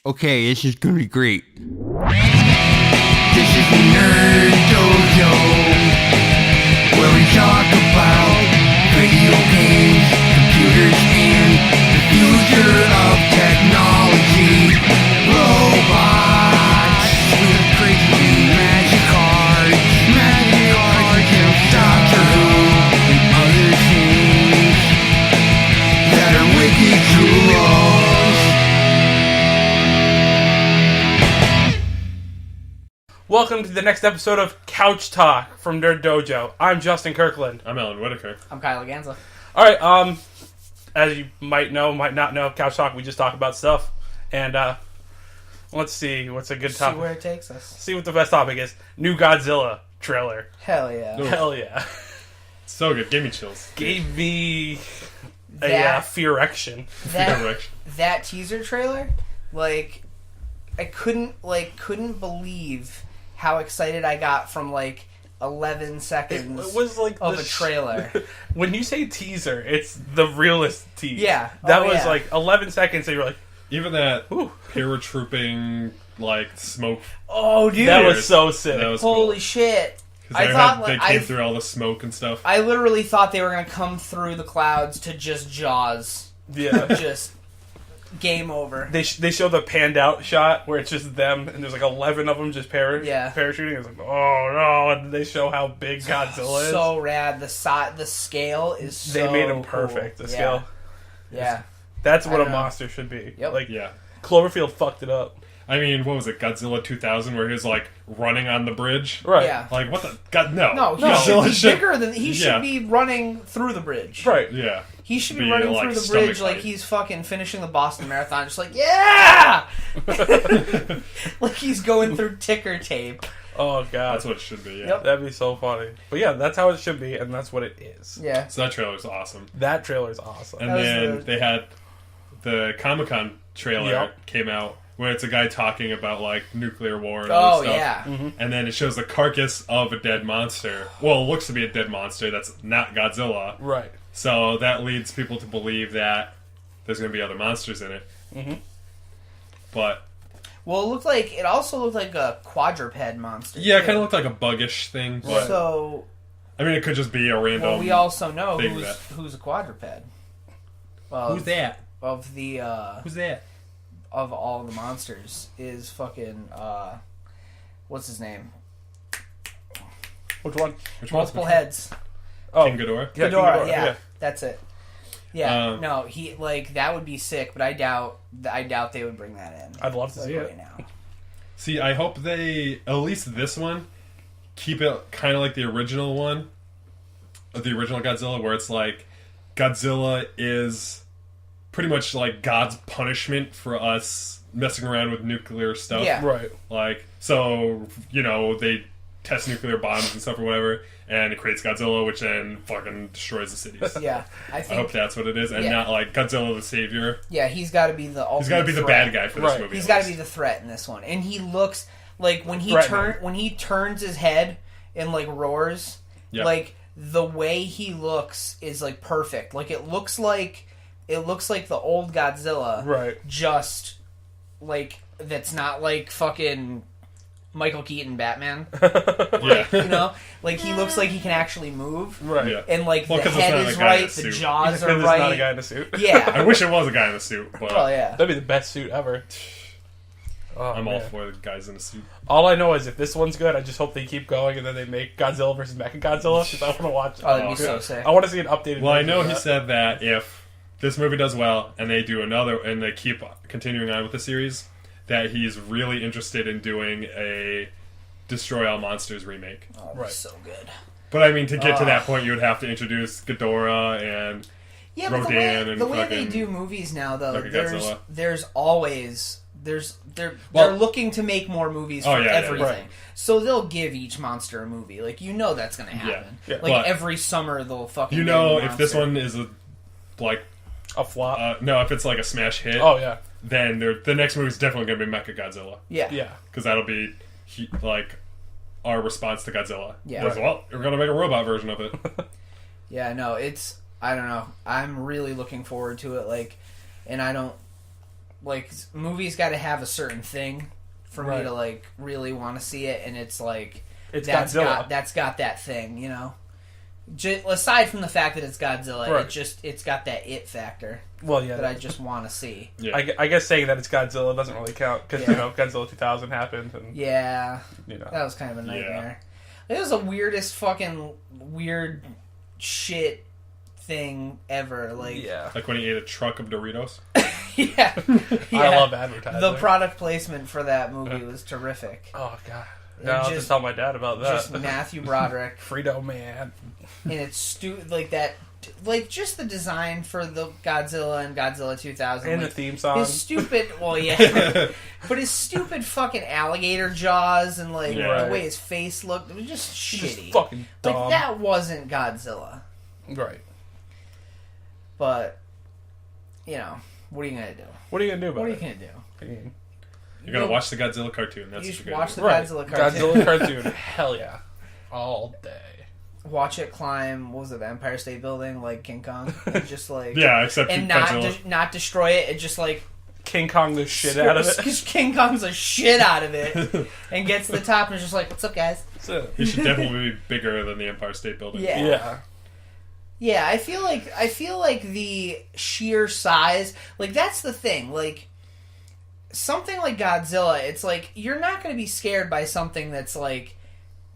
Okay, this is gonna be great. This is Nerd Dojo, where we talk about video games, computers, and the future of technology. Robots with crazy magic cards, and Doctor Who, and other things that are wicked cool. Welcome to the next episode of Couch Talk from Nerd Dojo. I'm Justin Kirkland. I'm Alan Whitaker. I'm Kyle Ganza. Alright, as you might know, might not know, Couch Talk, we just talk about stuff. And, let's see, what's a good topic? See where it takes us. See what the best topic is. New Godzilla trailer. Hell yeah. Oof. Hell yeah. So good. Gave me chills. Gave me a That- fear-ection. That teaser trailer, like, I couldn't believe how excited I got from, 11 seconds It was like of a trailer. When you say teaser, it's the realest tease. Yeah. That Oh, was yeah. 11 seconds and you're like, Even that ooh. paratrooping, smoke. Oh, dude. That was so sick. That was Holy cool. shit. 'Cause I they thought, they came through all the smoke and stuff. I literally thought they were going to come through the clouds to just Jaws. Yeah. Just game over. They show the panned out shot where it's just them and there's 11 of them just parachuting. It's like, oh no, and they show how big Godzilla is. So rad. The scale is so They made him cool. perfect. The Yeah. scale. Yeah. That's what I a don't know. monster should be. Yep. Yeah. Cloverfield fucked it up. I mean, what was it? Godzilla 2000 where he was, running on the bridge? Right. Yeah. What the... God, no. No, he Godzilla should be bigger than... He should Yeah. be running through the bridge. Right. Yeah. He should be Be, running through the stomach bridge like height. he's fucking finishing the Boston Marathon. Just yeah! Like he's going through ticker tape. Oh god. That's what it should be, yeah. Yep. That'd be so funny. But yeah, that's how it should be, and that's what it is. Yeah. So that trailer's awesome. That trailer's awesome. And That was then the- they had the Comic-Con trailer Yep. came out where it's a guy talking about, nuclear war and Oh, all this stuff. yeah. Mm-hmm. And then it shows the carcass of a dead monster. Well, it looks to be a dead monster that's not Godzilla. Right. So that leads people to believe that there's going to be other monsters in it. Mm-hmm. But, Well, it also looked like a quadruped monster. yeah, it too. kind of looked like a buggish thing. But, So, I mean, it could just be a random... well, we also know thing that- who's a quadruped. Who's that? Of the, Who's that? of all the monsters is fucking, what's his name? Which one? Which one? Multiple heads. Oh, King Ghidorah? yeah, King Ghidorah, Ghidorah, yeah, that's it. Yeah, Um, no, he that would be sick, but I doubt they would bring that in. I'd love to see it. right now. See, I hope they, at least this one, keep it kind of like the original one, the original Godzilla, where it's Godzilla is pretty much God's punishment for us messing around with nuclear stuff. Yeah. Right. So, they test nuclear bombs and stuff or whatever, and it creates Godzilla, which then fucking destroys the cities. Yeah, I I think. hope that's what it is, and Yeah. not Godzilla the savior. Yeah, he's got to be the ultimate He's got to be the threat. bad guy for this Right. movie. He's at got to least. be the threat in this one, and he looks when he Threatening. turns his head and roars, Yeah. the way he looks is perfect. It looks like the old Godzilla, Right. just that's not fucking Michael Keaton Batman. Yeah. He looks like he can actually move, Right. Yeah. and Well, the 'cause it's head not a is guy in a right, the suit. jaws Because are there's right. not a guy in a suit. I Yeah. wish it was a guy in a suit, but Well, yeah. That'd be the best suit ever. Oh, I'm all man. for the guys in a suit. All I know is if this one's good, I just hope they keep going and then they make Godzilla versus Mechagodzilla because I want to watch. Oh, that'd be so sick. I want to see an updated. Well, I version know of he that. said that if this movie does well and they do another and they keep continuing on with the series, that he's really interested in doing a Destroy All Monsters remake. Oh, Right. so good. But I mean, to get to that point, you would have to introduce Ghidorah and Yeah, but Rodan and the way they fucking do movies now, though, Mechagodzilla. there's always they're Well- looking to make more movies Oh, for yeah, yeah, everything. right. So they'll give each monster a movie. That's gonna happen. Yeah. But- Every summer they'll fucking. you give know, a if this monster. one is a flop. no, if it's a smash hit, Oh yeah, then the next movie is definitely going to be Mechagodzilla. Yeah. yeah. Because that'll be our response to Godzilla. Yeah. Because, well, we're going to make a robot version of it. Yeah, no, I don't know. I'm really looking forward to it. And I don't like movies got to have a certain thing for me to like really want to see it, and it's like that's got that thing, you know. Aside from the fact that it's Godzilla, it's got that it factor. Well, yeah, that I just want to see. Yeah. I guess saying that it's Godzilla doesn't really count because you know Godzilla 2000 happened, and you know that was kind of a nightmare. It was the weirdest fucking weird shit thing ever. Like when he ate a truck of Doritos. yeah. I love advertising. The product placement for that movie was terrific. Oh god. Yeah, I'll just tell my dad about that. Just Matthew Broderick. Frito Man. And it's like that, like just the design for the Godzilla and Godzilla 2000. And like, the theme song. His stupid, but his stupid fucking alligator jaws and like the way his face looked, it was just shitty. Just fucking dumb. Like that wasn't Godzilla. Right. But, you know, what are you going to do? What are you going to do about it? What are you going to do? You're going to watch the Godzilla cartoon. That's you what should you're watch gonna the do. Godzilla cartoon. Godzilla cartoon. Hell yeah. All day. Watch it climb, what was it, the Empire State Building, like King Kong? And just like... except and not destroy it, it just like... King Kong the shit out of it. King Kong's the shit out of it. And gets to the top and is just like, what's up, guys? That's it. He should definitely be bigger than the Empire State Building. Yeah. Yeah, I feel like the sheer size, like that's the thing, like something like Godzilla, it's like you're not going to be scared by something that's like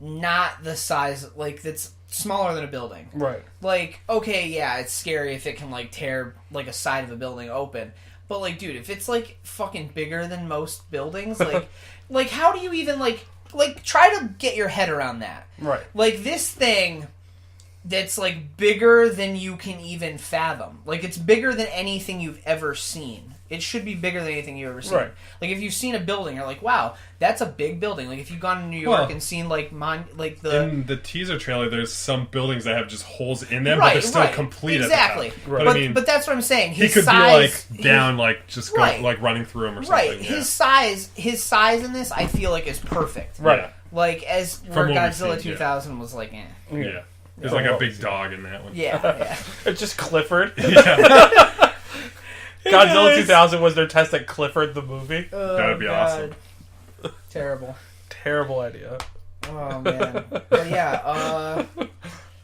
not the size, like that's smaller than a building. Right. Like, okay, yeah, it's scary if it can like tear like a side of a building open. But like, dude, if it's like fucking bigger than most buildings, like like how do you even like try to get your head around that? Right. Like this thing that's like bigger than you can even fathom. Like it's bigger than anything you've ever seen. It should be bigger than anything you've ever seen. Right. Like if you've seen a building, you're like, wow, that's a big building. Like if you've gone to New York and seen like in the teaser trailer, there's some buildings that have just holes in them, but they're still complete. Exactly. At the top. Right. But that's what I'm saying. He could size, be like down, like just go, like running through them or something. Right. His size in this, I feel like is perfect. Right. Yeah. Like as where Godzilla 2000 was like, eh. Yeah. There's like a big dog in that one. Yeah. It's just Clifford. Yeah. Godzilla 2000 was their test at Clifford the movie. That would be awesome. Terrible. Terrible idea. Oh man. But yeah,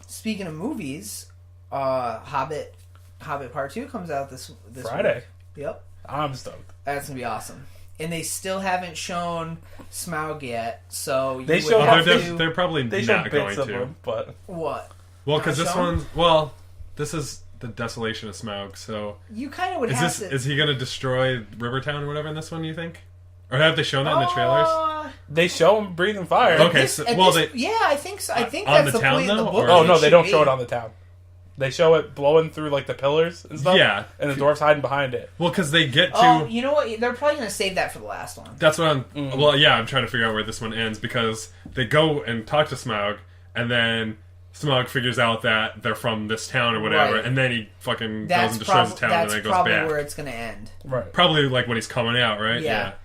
speaking of movies, Hobbit Part 2 comes out this Friday. Week. Yep. I'm stoked. That's gonna be awesome. And they still haven't shown Smaug yet, so they they're probably they not going to. Them, but what? Well, because this is the desolation of Smaug. So you kind of would have to. Is he going to destroy Rivertown or whatever in this one? You think? Or have they shown that in the trailers? They show him breathing fire. Okay, I think so. I think on that's the the town point in the though, book. Oh no, they don't show it on the town. They show it blowing through like the pillars and stuff. Yeah, and the dwarf's hiding behind it. Well, because they get to. Oh, you know what? They're probably going to save that for the last one. That's what I'm. Well, yeah, I'm trying to figure out where this one ends because they go and talk to Smaug, and then Smaug figures out that they're from this town or whatever, and then he fucking goes and destroys the town, and then goes back. That's probably where it's going to end. Right. Probably like when he's coming out, right? Yeah.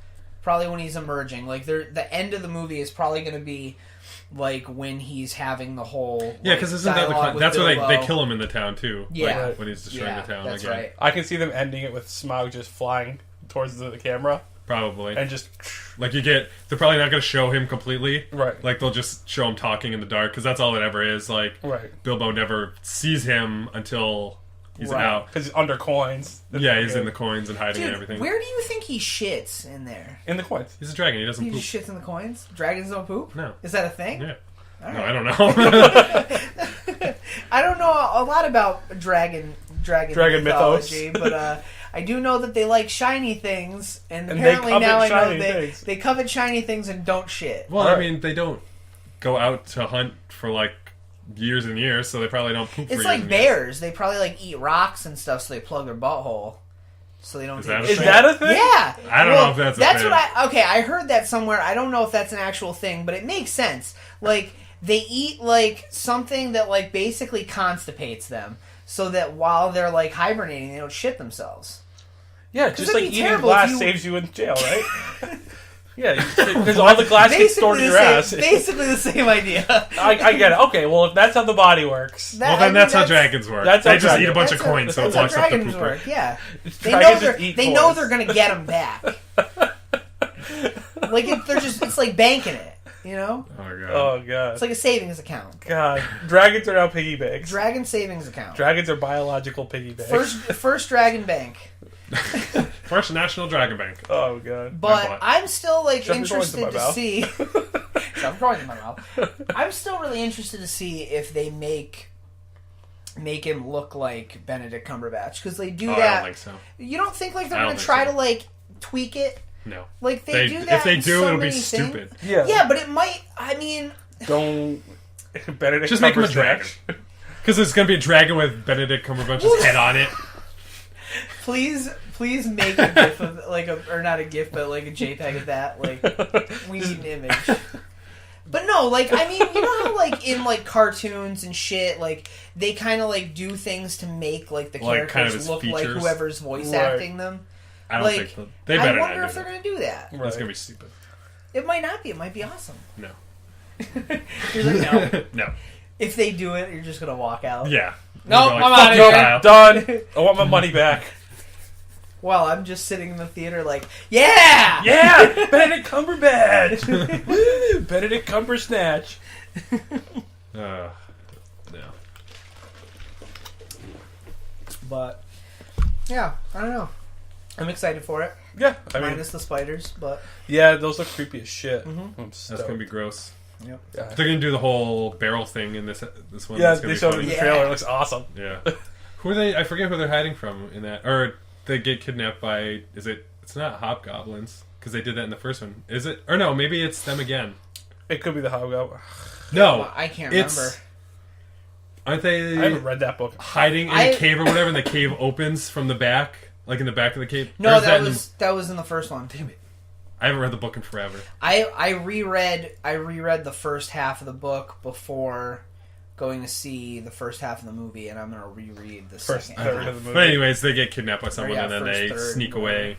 Probably when he's emerging. Like the end of the movie is probably going to be like when he's having the whole because isn't that that's where they kill him in the town too? Yeah, like, when he's destroying the town. That's again. right. I can see them ending it with Smaug just flying towards the camera. Probably. And just like they're probably not going to show him completely. Right. Like they'll just show him talking in the dark because that's all it ever is. Like Bilbo never sees him until he's out because he's under coins. Yeah, he's in the coins and hiding and everything. Where do you think he shits in there? In the coins. He's a dragon. He doesn't poop. He just shits in the coins? Dragons don't poop? No. Is that a thing? Yeah. Right. No, I don't know. I don't know a lot about dragon mythology, but I do know that they like shiny things, and apparently now I know they covet shiny things and don't shit. Well, I mean, they don't go out to hunt for like years and years, so they probably don't poop. It's like bears; they probably like eat rocks and stuff, so they plug their butthole. So they don't. Is that a thing? Yeah. I don't know if that's a thing. I heard that somewhere. I don't know if that's an actual thing, but it makes sense. Like they eat like something that like basically constipates them, so that while they're like hibernating, they don't shit themselves. Yeah, just like eating glass saves you in jail, right? Yeah, because all the glass gets stored in your ass. Basically the same idea. I get it. Okay, well, if that's how the body works. That's how dragons work. That's they how just dragons eat a bunch of coins, so it that's blocks how up the dragons pooper. work, yeah. They Dragons know they're going to get them back. Like, it's like banking it, you know? Oh, God. It's like a savings account. God. Dragons are now piggy banks. Dragon savings account. Dragons are biological piggy banks. First dragon bank. First National Dragon Bank. Oh, God. But I'm still, like, Shove your interested coins in my to mouth. see... Shove coins in my mouth. I'm still really interested to see if they make him look like Benedict Cumberbatch. Because they do that... I don't think so. You don't think, like, they're I going don't to think try so. to, like, tweak it? No. Like, they do that If they in do, so it'll be many stupid. things. Yeah. Yeah, but it might... I mean... Don't... Benedict Just make him a Cumberbatch. dragon. Because it's going to be a dragon with Benedict Cumberbatch's head on it. Please make a gif of, like, or not a gif, but, like, a JPEG of that. Like, we need an image. But no, like, I mean, you know how, like, in, like, cartoons and shit, like, they kind of, like, do things to make, like, the characters kind of his look like features. whoever's voice Right. acting them. I don't Like, think so. They better I wonder not if do they're that. going to do that. Right. That's going to be stupid. It might not be. It might be awesome. No. You're like, no. No. If they do it, you're just going to walk out. Yeah. No, We'll be I'm "Fuck outta you, here." Kyle." Done. I want my money back. Well, I'm just sitting in the theater like, yeah! Yeah! Benedict Cumberbatch! Woo! Benedict Cumbersnatch. No. But, yeah, I don't know. I'm excited for it. Yeah, I mean... Minus the spiders, but... Yeah, those look creepy as shit. Mm-hmm. I'm That's stoked. going to be gross. Yep. Yeah, They're going to do the whole barrel thing in this one. yeah That's gonna they be showed it funny. in the Yeah. trailer. It looks awesome. Yeah. Who are they? I forget who they're hiding from in that. Or they get kidnapped by... It's not hobgoblins. Because they did that in the first one. Is it? Or no, maybe it's them again. It could be the Hobgoblin. No. I can't it's- remember. Aren't they I haven't read that book. hiding in a cave or whatever, and the cave opens from the back? Like in the back of the cave? Or No, is that was in the first one. Damn it. I haven't read the book in forever. I reread the first half of the book before going to see the first half of the movie, and I'm going to reread the First second third half. of the movie. But anyways, they get kidnapped by someone, yeah, and then first they third, sneak whatever. away.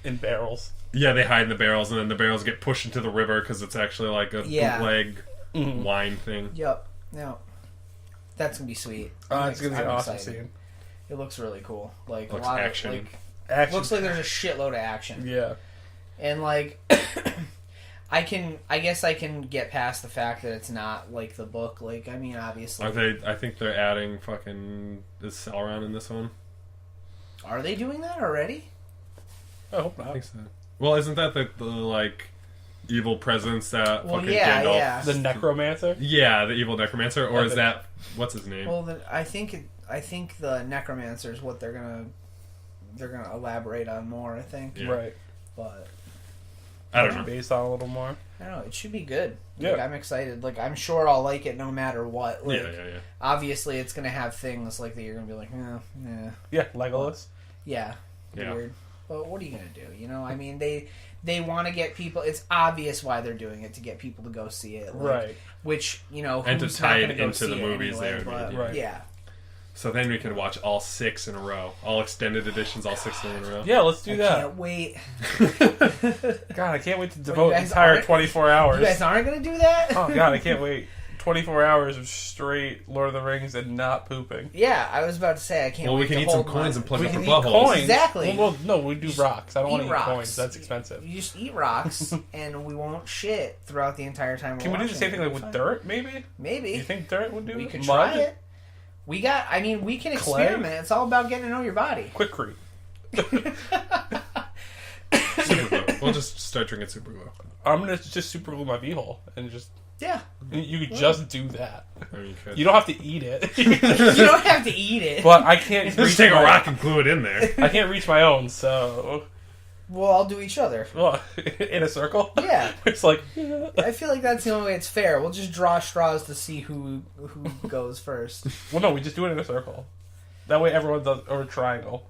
In barrels. Yeah, they hide in the barrels, and then the barrels get pushed into the river because it's actually like a Yeah. bootleg Mm-hmm. wine thing. Yep. No. That's going to be sweet. It's going to be an I'm awesome excited. scene. It looks really cool. Like Looks a lot action. of like Action. looks like there's a shitload of action. Yeah. And like I guess I can get past the fact that it's not like the book. Like, I mean, obviously. I think they're adding fucking... Is Sauron in this one? Are they doing that already? I hope I not. think so. Well, isn't that the like, evil presence that Well, fucking yeah, Gandalf... yeah. The Necromancer? Yeah, the evil necromancer, or I is think- that what's his name? Well, I think the necromancer is what they're gonna elaborate on more. I think, Yeah. Right. but I don't know. Based on a little more. I don't know. It should be good. Yeah. Like, I'm excited. Like, I'm sure I'll like it no matter what. Like, Yeah. obviously, it's gonna have things like that. You're gonna be like, yeah, Yeah, Legolas. yeah, Yeah. weird. But what are you gonna do? You know, I mean, they want to get people. It's obvious why they're doing it, to get people to go see it, like, Right. Which, you know, And to who's tie not it gonna go into see the it movies anyway, they already but, did. yeah. So then we can watch all 6 in a row, all extended editions, all 6 in a row. Yeah, let's do I that. can't wait. God, I can't wait to you devote the guys entire aren't- 24 hours. You guys aren't gonna do that? Oh, God, I can't wait. 24 hours of straight Lord of the Rings and not pooping. Yeah, I was about to say I can't. Well, wait we can to eat some hold coins and plug We up our can eat buttholes. coins. Exactly. Well, no, we do rocks. I don't want to eat rocks. coins. That's expensive. You just eat rocks, and we won't shit throughout the entire time. Can we do the same thing like with dirt, maybe? Maybe. You think dirt would do We it? could Mud? try it. We can Clay? experiment. It's all about getting to know your body. Quickcrete. Super glue. We'll just start drinking super glue. I'm going to just super glue my V-hole and just... Yeah. You could just do that. I mean, you could. You don't have to eat it. You don't have to eat it. But I can't just reach take a my- rock and glue it in there. I can't reach my own, so... We'll all do each other. Well, in a circle? Yeah. It's like... I feel like that's the only way it's fair. We'll just draw straws to see who goes first. Well, no, we just do it in a circle. That way everyone does... Or a triangle.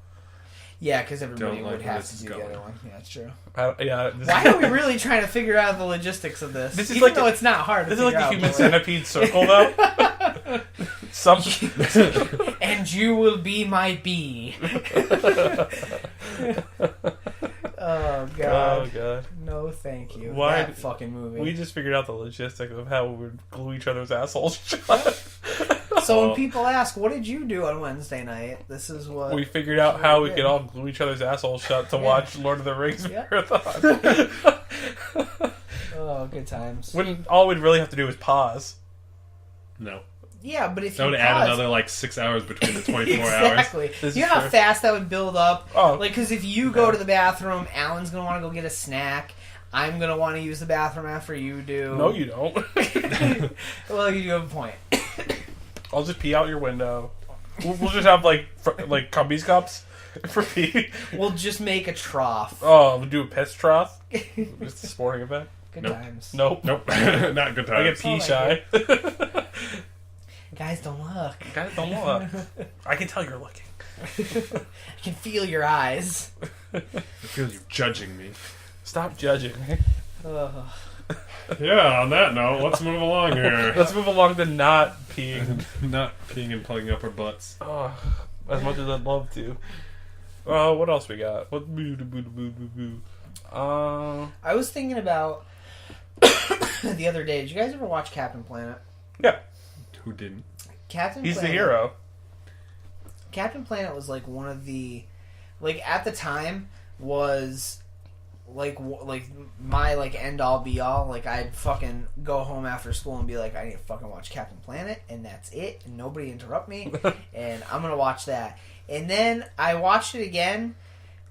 Yeah, because everybody Don't like would where have this to is do the going. other one. Yeah, that's true. This Why are we really trying to figure out the logistics of this? This is Even like though the- it's not hard to This is like figure the out, human but, centipede circle, though. Some... and you will be my bee. Oh, God. God. Oh god. No, thank you. Why That fucking movie. We just figured out the logistics of how we would glue each other's assholes shut. So when people ask, "What did you do on Wednesday night?" This is what We figured out how we could all glue each other's assholes shut to watch Lord of the Rings marathon. Oh, good times. When all we'd really have to do is pause. No. Yeah, but if That you would pause, add another like 6 hours between the 24 hours. exactly. This You know is how true. fast that would build up? Oh. Like, because if you go to the bathroom, Alan's going to want to go get a snack. I'm going to want to use the bathroom after you do. No, you don't. Well, you do have a point. I'll just pee out your window. We'll just have like Cumbies cups for pee. We'll just make a trough. Oh, we'll do a piss trough. Just a sporting event. Good Nope. times. Nope. Nope. Not good I get times. pee Oh, shy. Guys, don't look. Guys, don't look. I can tell you're looking. I can feel your eyes. I feel you judging me. Stop judging. Ugh. Yeah, on that note, let's move along here. Let's move along to not peeing. Not peeing and plugging up our butts. Oh, as much as I'd love to. What else we got? What? I was thinking about the other day. Did you guys ever watch Captain Planet? Yeah, Who didn't? Captain he's the Planet, hero. Captain Planet was like one of the, like at the time was like my like end all be all. Like I'd fucking go home after school and be like, I need to fucking watch Captain Planet, and that's it, and nobody interrupt me, and I'm gonna watch that. And then I watched it again,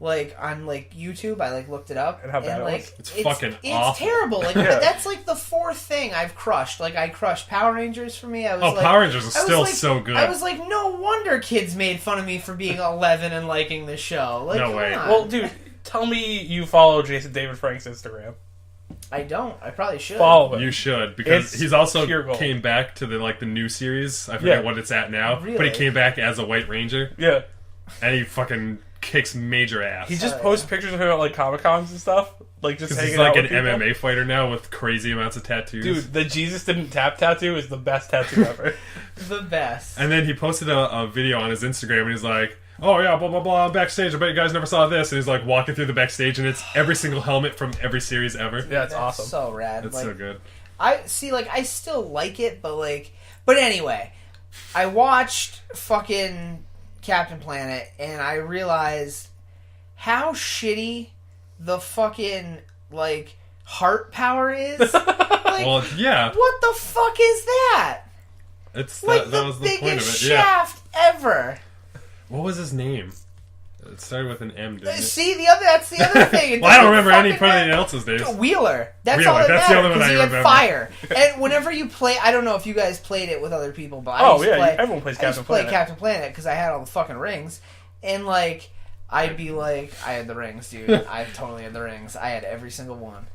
like on like YouTube. I like looked it up, And how bad it was? like It's fucking it's awful. terrible. Like Yeah. that's like the fourth thing I've crushed. Like I crushed Power Rangers for me. I was Oh, like, Power Rangers is I was still like- so good. I was like, no wonder kids made fun of me for being 11 and liking the show. Like, No come way. on. Well, dude, tell me you follow Jason David Frank's Instagram. I don't. I probably should. Follow him. You should, because It's he's also pure gold. came back to the new series. I forget Yeah. what it's at now, but Really? he came back as a White Ranger, Yeah, and he fucking kicks major ass. he just yeah. posts pictures of him at like Comic Cons and stuff, like just Because hanging he's like out an with people. MMA fighter now with crazy amounts of tattoos. Dude, the Jesus didn't tap tattoo is the best tattoo ever. The best. And then he posted a video on his Instagram, and he's like, "Oh yeah, blah blah blah, I'm backstage. I bet you guys never saw this." And he's like walking through the backstage, and it's every single helmet from every series ever. Yeah, it's That's awesome. so rad. It's like, so good. I see. Like, I still like it, but anyway, I watched fucking Captain Planet, and I realized how shitty the fucking like heart power is. Like, Well, yeah, what the fuck is that? it's Like that the was the point of biggest it. Yeah. shaft ever. What was his name? It started with an M, didn't it? See, that's the other thing. It Well, I don't doesn't remember fucking anyone matter. else's names. Wheeler. That's Wheeler, all that that's the mattered only one because I he had remember. fire. And whenever you play, I don't know if you guys played it with other people, but I Oh, used to yeah, play, everyone plays I used Captain to play Planet. Captain Planet because I had all the fucking rings, and like I'd be like, I had the rings, dude. I totally had the rings. I had every single one.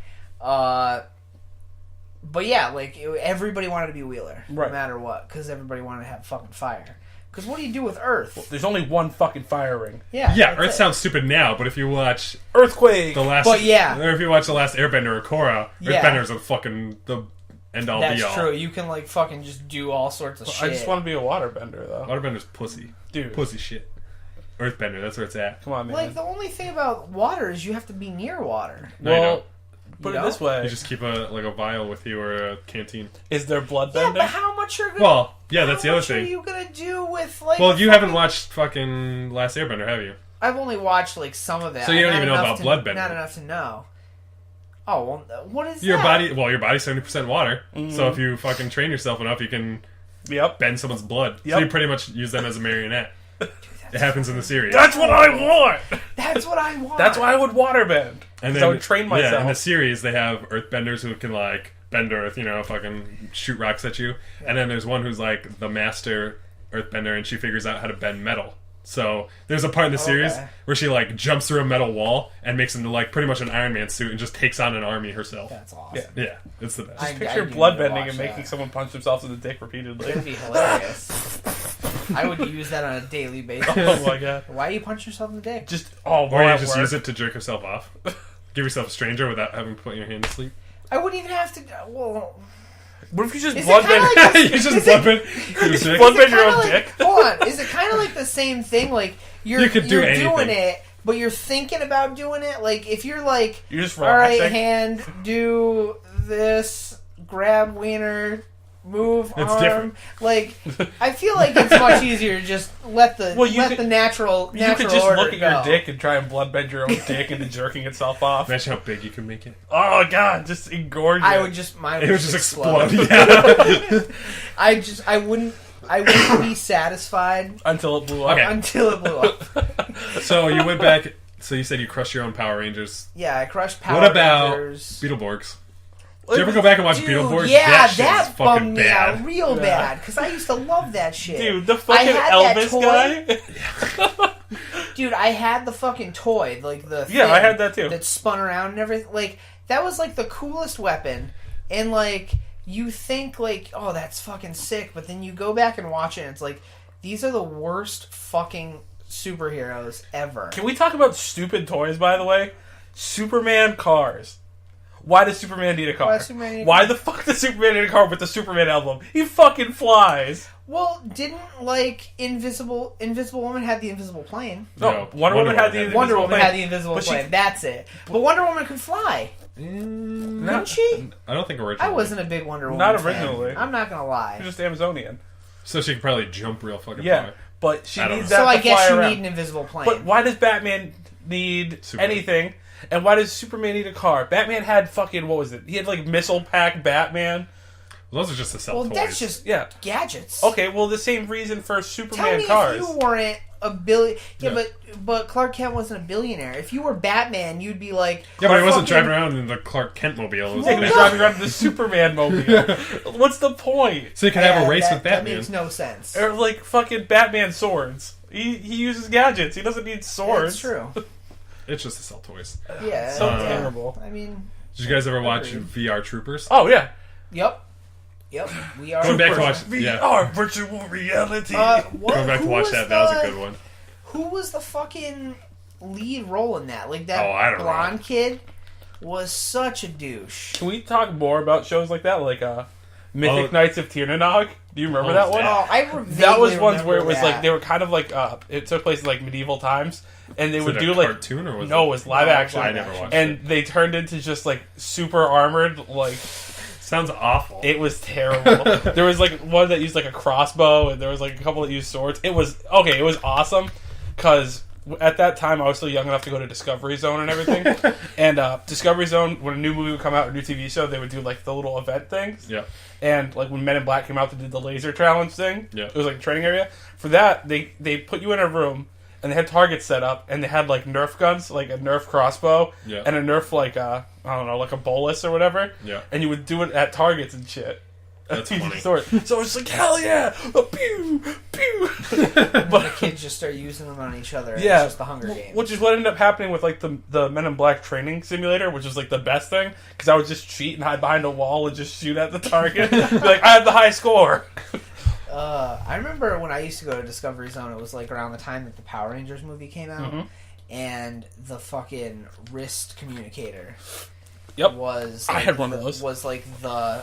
But yeah, like everybody wanted to be Wheeler, Right. no matter what, because everybody wanted to have fucking fire. Because what do you do with Earth? There's only one fucking fire ring. Yeah, Yeah, that's Earth it. sounds stupid now, but if you watch Earthquake! the last, But yeah. or if you watch the last Airbender or Korra, Yeah. Earthbender's a fucking the end all That's be all. true. You can like fucking just do all sorts of shit. I just want to be a waterbender, though. Waterbender's pussy, Dude, pussy shit. Earthbender, that's where it's at. come on, man. Like the only thing about water is you have to be near water. No, you well, don't. put You it this way. You just keep a vial with you or a canteen. Is there blood Yeah, bending? but how much are gonna? Well, yeah, that's the other What are thing. you gonna do with like? Well, you fucking- haven't watched fucking Last Airbender, have you? I've only watched like some of it. So you don't Not even know enough about to- bloodbending. Not enough to know. Oh well, what is Your that? your body's 70% water. Mm-hmm. So if you fucking train yourself enough, you can Yep. bend someone's blood. So Yep. you pretty much use them as a marionette. It happens in the series. That's what I want! That's what I want. That's why I would waterbend. And And then I would train myself. Yeah, in the series they have earthbenders who can like bend earth, fucking shoot rocks at you. And then there's one who's like the master earthbender and she figures out how to bend metal. So there's a part in the series Okay. where she like jumps through a metal wall and makes into like pretty much an Iron Man suit and just takes on an army herself. That's awesome. Yeah. Yeah, it's the best. I Picture do need blood to bending watch and that. making someone punch themselves in the dick repeatedly. It'd be hilarious. I would use that on a daily basis. Oh my god. Why do you punch yourself in the dick? Just, or while you at just work. use it to jerk yourself off. Give yourself a stranger without having to put your hand to sleep. I wouldn't even have to. Well, What if you just is it blood kind bend? of like? you just is bump it- it. Blood bend your kinda own like, dick? Hold on. Is it kind of like the same thing? Like you're You could do you're anything. doing it, but you're thinking about doing it. Like, if you're like, You're just all right, relaxing. hand, do this, grab wiener, move It's arm. different. Like, I feel like it's much easier to just let the natural You could just order look at your go. dick and try and bloodbend your own dick into jerking itself off. Imagine how big you can make it. Oh god, just engorge it. I would just mine It would would just explode. explode. Yeah. I wouldn't be satisfied until it blew up. Okay. until it blew up. So you went back. So you said you crushed your own Power Rangers. Yeah, I crushed Power What about Rangers. Beetleborgs? Did you ever go back and watch Dude, Beetleborgs? yeah, shit that is fucking bummed me bad. out real bad because I used to love that shit. Dude, the I fucking had that Elvis toy. guy. Dude, I had the fucking toy, like the Yeah, thing I had that too. that spun around and everything. Like that was like the coolest weapon, and like you think like, oh, that's fucking sick, but then you go back and watch it, and it's like these are the worst fucking superheroes ever. Can we talk about stupid toys, by the way? Superman cars. Why does Superman need a car? Why does Superman need a Why car? the fuck does Superman need a car with the Superman emblem? He fucking flies. Well, didn't like Invisible Woman had the invisible plane? No, Wonder Woman had the invisible Wonder Woman plane. had the invisible But she- plane. That's it. But Wonder Woman could fly, No, couldn't she? I don't think originally. I wasn't a big Wonder Woman. Not fan. originally. I'm not gonna lie. She's just Amazonian. So she could probably jump real fucking Yeah, far. but she I don't needs know. that So I to guess fly you around. need an invisible plane. But why does Batman need Superman. anything? And why does Superman need a car? Batman had fucking, what was it? He had like missile pack Batman. Well, those are just to sell well, toys. that's just Yeah. gadgets. Okay, well the same reason for Tell Superman me cars. if you weren't a billion. Yeah, Yeah. but Clark Kent wasn't a billionaire. If you were Batman, you'd be like, Yeah, but he wasn't fucking- driving around in the Clark Kent mobile. It was He was a driving around in the Superman mobile. What's the point? So you can Yeah, have a race that, with Batman. That makes no sense. Or like fucking Batman swords. He uses gadgets. He doesn't need swords. That's true. It's just to sell toys. Yeah. So yeah. terrible. I mean, Did you guys ever watch Agreed. VR Troopers? Oh yeah. yep. We are. Going back to Troopers. watch. Yeah. VR virtual reality. Going back to watch that. That was a good one. Who was the fucking lead role in that? Like that Oh, I don't know. blonde kid was such a douche. Can we talk more about shows like that, like Mythic Oh. Knights of Tirnanog? Do you remember Oh, that one? yeah. Oh, I That was vaguely ones where it remember was like that. they were kind of like it took place in like medieval times, and they Was would it a do like cartoon or was no, it? it was live No, action. live I never action. watched And it. they turned into just like super armored. Like Sounds awful. it was terrible. There was like one that used like a crossbow, and there was like a couple that used swords. It was okay. It was awesome because at that time I was still young enough to go to Discovery Zone and everything. And Discovery Zone, when a new movie would come out, or a new TV show, they would do like the little event things. Yeah. And like when Men in Black came out, they did the laser challenge thing. Yeah. It was like a training area. For that, they put you in a room and they had targets set up, and they had like Nerf guns, like a Nerf crossbow, Yeah. and a Nerf like I don't know, like a bolus or whatever. Yeah. And you would do it at targets and shit. That's You funny. sort. So it's like hell yeah, a pew pew. the But kids just start using them on each other. yeah, It's just the Hunger Games. which is what ended up happening with like the Men in Black training simulator, which was like the best thing because I would just cheat and hide behind a wall and just shoot at the target. Be like, I have the high score. I remember when I used to go to Discovery Zone, it was like around the time that the Power Rangers movie came out, Mhm. and the fucking wrist communicator Yep. was I like, had one of those. Was like the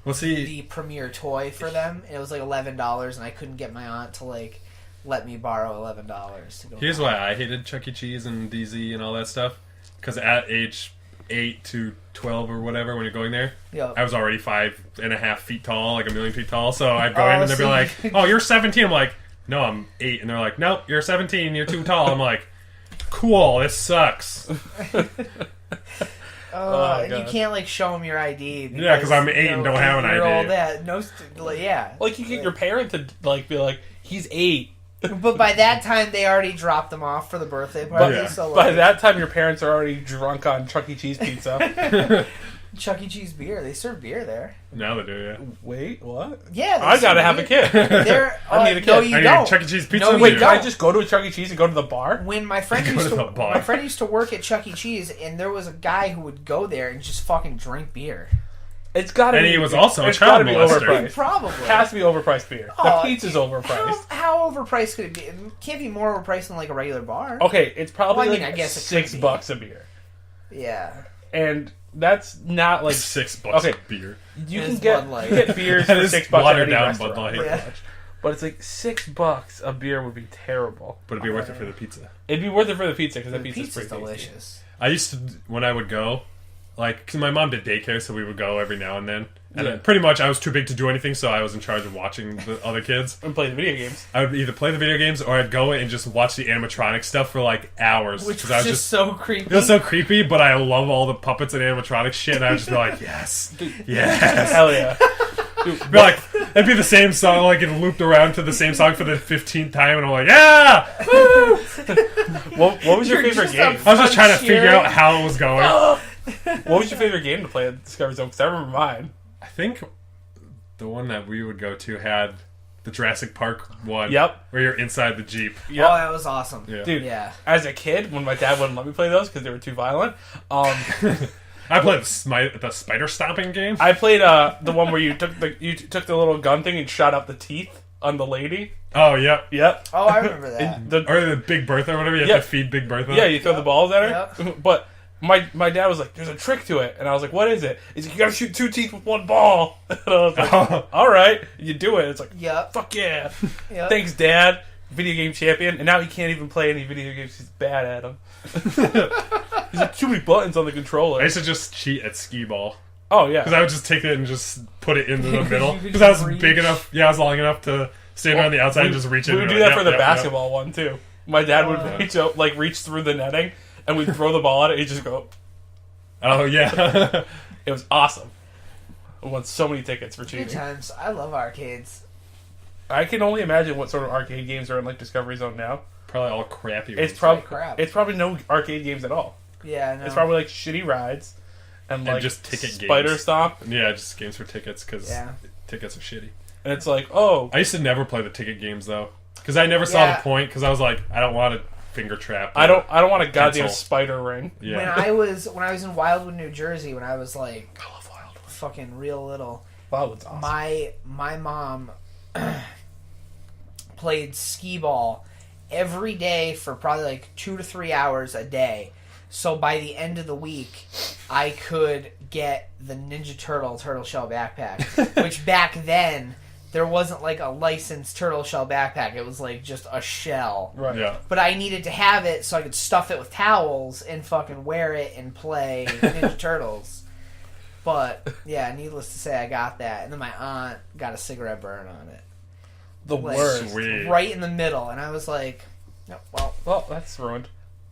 Well, see, the premier toy for them. It was like $11, and I couldn't get my aunt to like let me borrow $11 to go. here's buy why I hated Chuck E. Cheese and DZ and all that stuff. Because at age 8 to 12 or whatever, when you're going there, Yep. I was already 5.5 feet tall, like a million feet tall. So I'd go Oh, in and they'd be so like, you- "Oh, you're 17." I'm like, "No, I'm 8." And they're like, "Nope, you're 17. You're too tall." I'm like, "Cool, this sucks." And you God. can't like show them your ID. Yeah, 'cause I'm 8 and don't have an you're ID. All that. No, yeah. Like you get your parent to like be like, he's 8. But by that time, they already dropped them off for the birthday party. yeah. So By like, that time, your parents are already drunk on Chuck E. Cheese pizza. Chuck E. Cheese beer. They serve beer there. Now they do, yeah. Wait, what? Yeah, they I serve gotta have a beer. kid. They're, I need a No, kid. you I need don't. a Chuck E. Cheese pizza. No, with you Wait, you. can I don't. just go to a Chuck E. Cheese and go to the bar? When my friend Go used to to, the bar. my friend used to work at Chuck E. Cheese, and there was a guy who would go there and just fucking drink beer. It's gotta And be. he was also a it's child gotta be molester. overpriced. Probably. It has to be overpriced beer. Oh, the pizza's overpriced. How overpriced could it be? It can't be more overpriced than like a regular bar. Okay, it's probably Well, I mean, like I guess it could be. $6 a beer, Yeah. and that's not like $6 Okay. of beer. you And can it's get Bud Light. you get beers That for is $6 at watered any down restaurant, Bud Light. pretty Yeah. much. But it's like $6 a beer would be terrible. But it'd be worth it for the pizza. It'd be worth it for the pizza because the The pizza's pizza's pretty delicious. I used to, when I would go, like, because my mom did daycare, so we would go every now and then. And Yeah. then pretty much I was too big to do anything, so I was in charge of watching the other kids. And play the video games. I would either play the video games or I'd go and just watch the animatronic stuff for like hours. Which 'cause was I was just so creepy. it was so creepy, but I love all the puppets and animatronic shit, and I would just be like, yes, yes. Hell yeah. It'd be like, it'd be the same song, like it looped around to the same song for the 15th time, and I'm like, yeah! Woo! What was your You're favorite just game? I was just trying to cheering. figure out how it was going. What was your favorite game to play at Discovery Zone? Because I remember mine. I think the one that we would go to had the Jurassic Park one. Yep. Where you're inside the Jeep. Oh, that was awesome. Yeah. Dude, Yeah. as a kid, when my dad wouldn't let me play those because they were too violent, I played the spider stomping game. I played the one where you took the little gun thing and shot out the teeth on the lady. Oh, yep. Yep. Oh, I remember that. The- Or the Big Bertha or whatever. You have Yeah. to feed Big Bertha. yeah, you throw the balls at her. Yep. But my dad was like, "There's a trick to it," and I was like, "What is it?" He's like, "You gotta shoot 2 teeth with 1 ball." And I was like, "All right, you do it." It's like, Yep. "Fuck yeah!" Yep. Thanks, Dad. Video game champion, and now he can't even play any video games. He's bad at them. He's like too many buttons on the controller. I used to just cheat at skee ball. Oh yeah. Because I would just take it and just put it into the middle. You could Because I was reach. big enough. Yeah, I was long enough to stand on the outside and just reach in. We would and do be that like, for the yep, yep, yep. basketball one too. My dad would reach through the netting, and we'd throw the ball at it. He'd just go. Oh, yeah. It was awesome. I won so many tickets for Good cheating. times. I love arcades. I can only imagine what sort of arcade games are in like Discovery Zone now. Probably all crappy. It's ones. probably crap. It's probably no arcade games at all. Yeah, I know. It's probably like shitty rides and like just ticket Spider games. Stomp, Yeah, just games for tickets because Yeah. tickets are shitty. and it's like, oh, I used to never play the ticket games though, because I never saw Yeah. the point. Because I was like, I don't want to finger trap. I don't want a goddamn Pencil. spider ring. Yeah. when I was in Wildwood, New Jersey, when I was like I love Wildwood. fucking real little, Wildwood's awesome. my mom played skee ball every day for probably like 2 to 3 hours a day. So by the end of the week, I could get the Ninja Turtle shell backpack, which back then there wasn't like a licensed turtle shell backpack. It was like just a shell. Right. Yeah. But I needed to have it so I could stuff it with towels and fucking wear it and play Ninja Turtles. But yeah, needless to say, I got that, and then my aunt got a cigarette burn on it, The Like, worst. Sweet. right in the middle, and I was like, "No, well." Well, that's ruined.